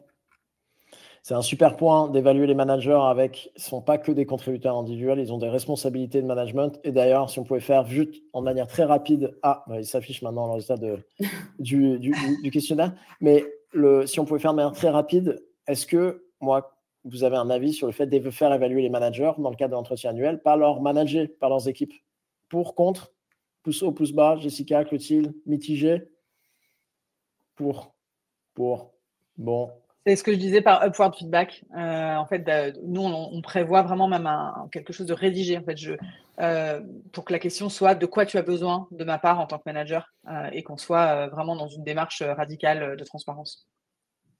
C'est un super point d'évaluer les managers ils ne sont pas que des contributeurs individuels, ils ont des responsabilités de management. Et d'ailleurs, si on pouvait faire juste en manière très rapide, il s'affiche maintenant le résultat du questionnaire, mais si on pouvait faire de manière très rapide, est-ce que vous avez un avis sur le fait de faire évaluer les managers dans le cadre de l'entretien annuel, pas leur manager, par leurs équipes? Pour, contre, pouce haut, pouce bas, Jessica, Clotilde, mitigé? Pour, bon. C'est ce que je disais par upward feedback. En fait, nous, on prévoit vraiment même quelque chose de rédigé. En fait, pour que la question soit de quoi tu as besoin de ma part en tant que manager et qu'on soit vraiment dans une démarche radicale de transparence.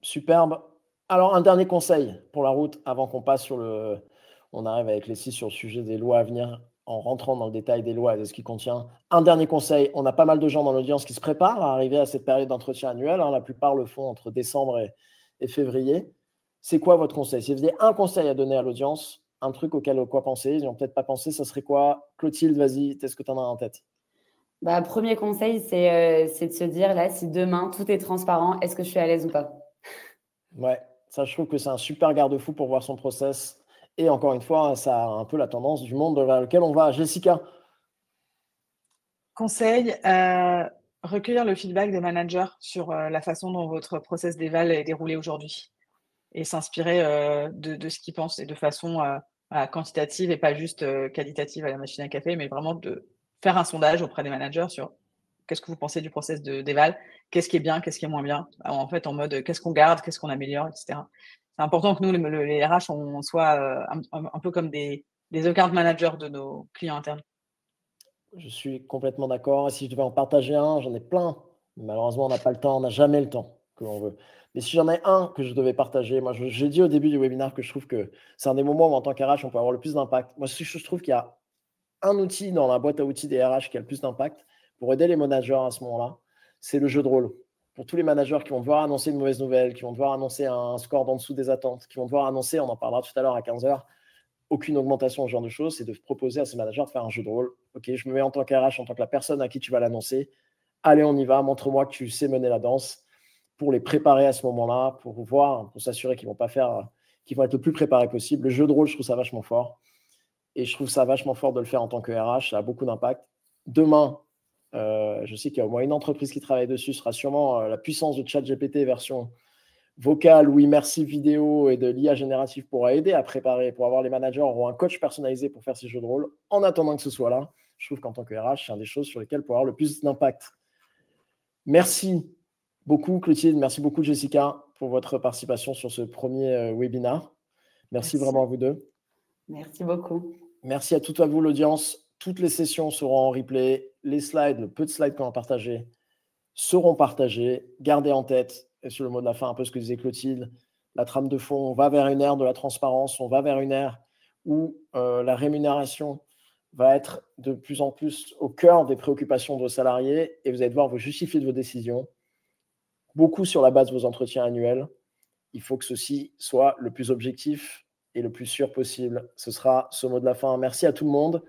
Superbe. Alors, un dernier conseil pour la route avant qu'on passe on arrive avec les 6 sur le sujet des lois à venir en rentrant dans le détail des lois et de ce qui contient. Un dernier conseil, on a pas mal de gens dans l'audience qui se préparent à arriver à cette période d'entretien annuel. La plupart le font entre décembre et février. C'est quoi votre conseil? Si vous aviez un conseil à donner à l'audience, un truc auquel quoi penser, ils n'ont peut-être pas pensé, ça serait quoi? Clotilde, vas-y, qu'est-ce que tu en as en tête? Premier conseil, c'est de se dire, là, si demain, tout est transparent, est-ce que je suis à l'aise ou pas? Ouais, ça, je trouve que c'est un super garde-fou pour voir son process. Et encore une fois, ça a un peu la tendance du monde vers lequel on va. Jessica? Conseil, recueillir le feedback des managers sur la façon dont votre process d'éval est déroulé aujourd'hui et s'inspirer de ce qu'ils pensent et de façon quantitative et pas juste qualitative à la machine à café, mais vraiment de faire un sondage auprès des managers sur qu'est-ce que vous pensez du process d'éval, qu'est-ce qui est bien, qu'est-ce qui est moins bien, en fait en mode qu'est-ce qu'on garde, qu'est-ce qu'on améliore, etc. C'est important que nous, les RH, on soit un peu comme des account managers de nos clients internes. Je suis complètement d'accord. Et si je devais en partager un, j'en ai plein. Malheureusement, on n'a pas le temps, on n'a jamais le temps que l'on veut. Mais si j'en ai un que je devais partager, moi, j'ai dit au début du webinaire que je trouve que c'est un des moments où, en tant qu'RH, on peut avoir le plus d'impact. Moi, je trouve qu'il y a un outil dans la boîte à outils des RH qui a le plus d'impact pour aider les managers à ce moment-là, c'est le jeu de rôle. Pour tous les managers qui vont devoir annoncer une mauvaise nouvelle, qui vont devoir annoncer un score d'en dessous des attentes, qui vont devoir annoncer, on en parlera tout à l'heure à 15h, aucune augmentation, ce genre de choses, c'est de proposer à ces managers de faire un jeu de rôle. Ok, je me mets en tant qu'RH, en tant que la personne à qui tu vas l'annoncer. Allez, on y va, montre-moi que tu sais mener la danse pour les préparer à ce moment-là, pour s'assurer qu'ils vont être le plus préparés possible. Le jeu de rôle, je trouve ça vachement fort. Et je trouve ça vachement fort de le faire en tant que RH, ça a beaucoup d'impact. Demain, je sais qu'il y a au moins une entreprise qui travaille dessus, ce sera sûrement la puissance de ChatGPT version vocale ou immersive vidéo et de l'IA générative pourra aider à préparer, pour avoir les managers ou un coach personnalisé pour faire ces jeux de rôle. En attendant que ce soit là, je trouve qu'en tant que RH, c'est une des choses sur lesquelles pour avoir le plus d'impact. Merci beaucoup Clotilde, merci beaucoup Jessica pour votre participation sur ce premier webinaire. Merci vraiment à vous deux. Merci beaucoup. Merci à toute vous l'audience. Toutes les sessions seront en replay. Les slides, le peu de slides qu'on a partagés seront partagés. Gardez en tête, et sur le mot de la fin, un peu ce que disait Clotilde, la trame de fond, on va vers une ère de la transparence, on va vers une ère où la rémunération va être de plus en plus au cœur des préoccupations de vos salariés et vous allez devoir vous justifier de vos décisions, beaucoup sur la base de vos entretiens annuels. Il faut que ceci soit le plus objectif et le plus sûr possible. Ce sera ce mot de la fin. Merci à tout le monde.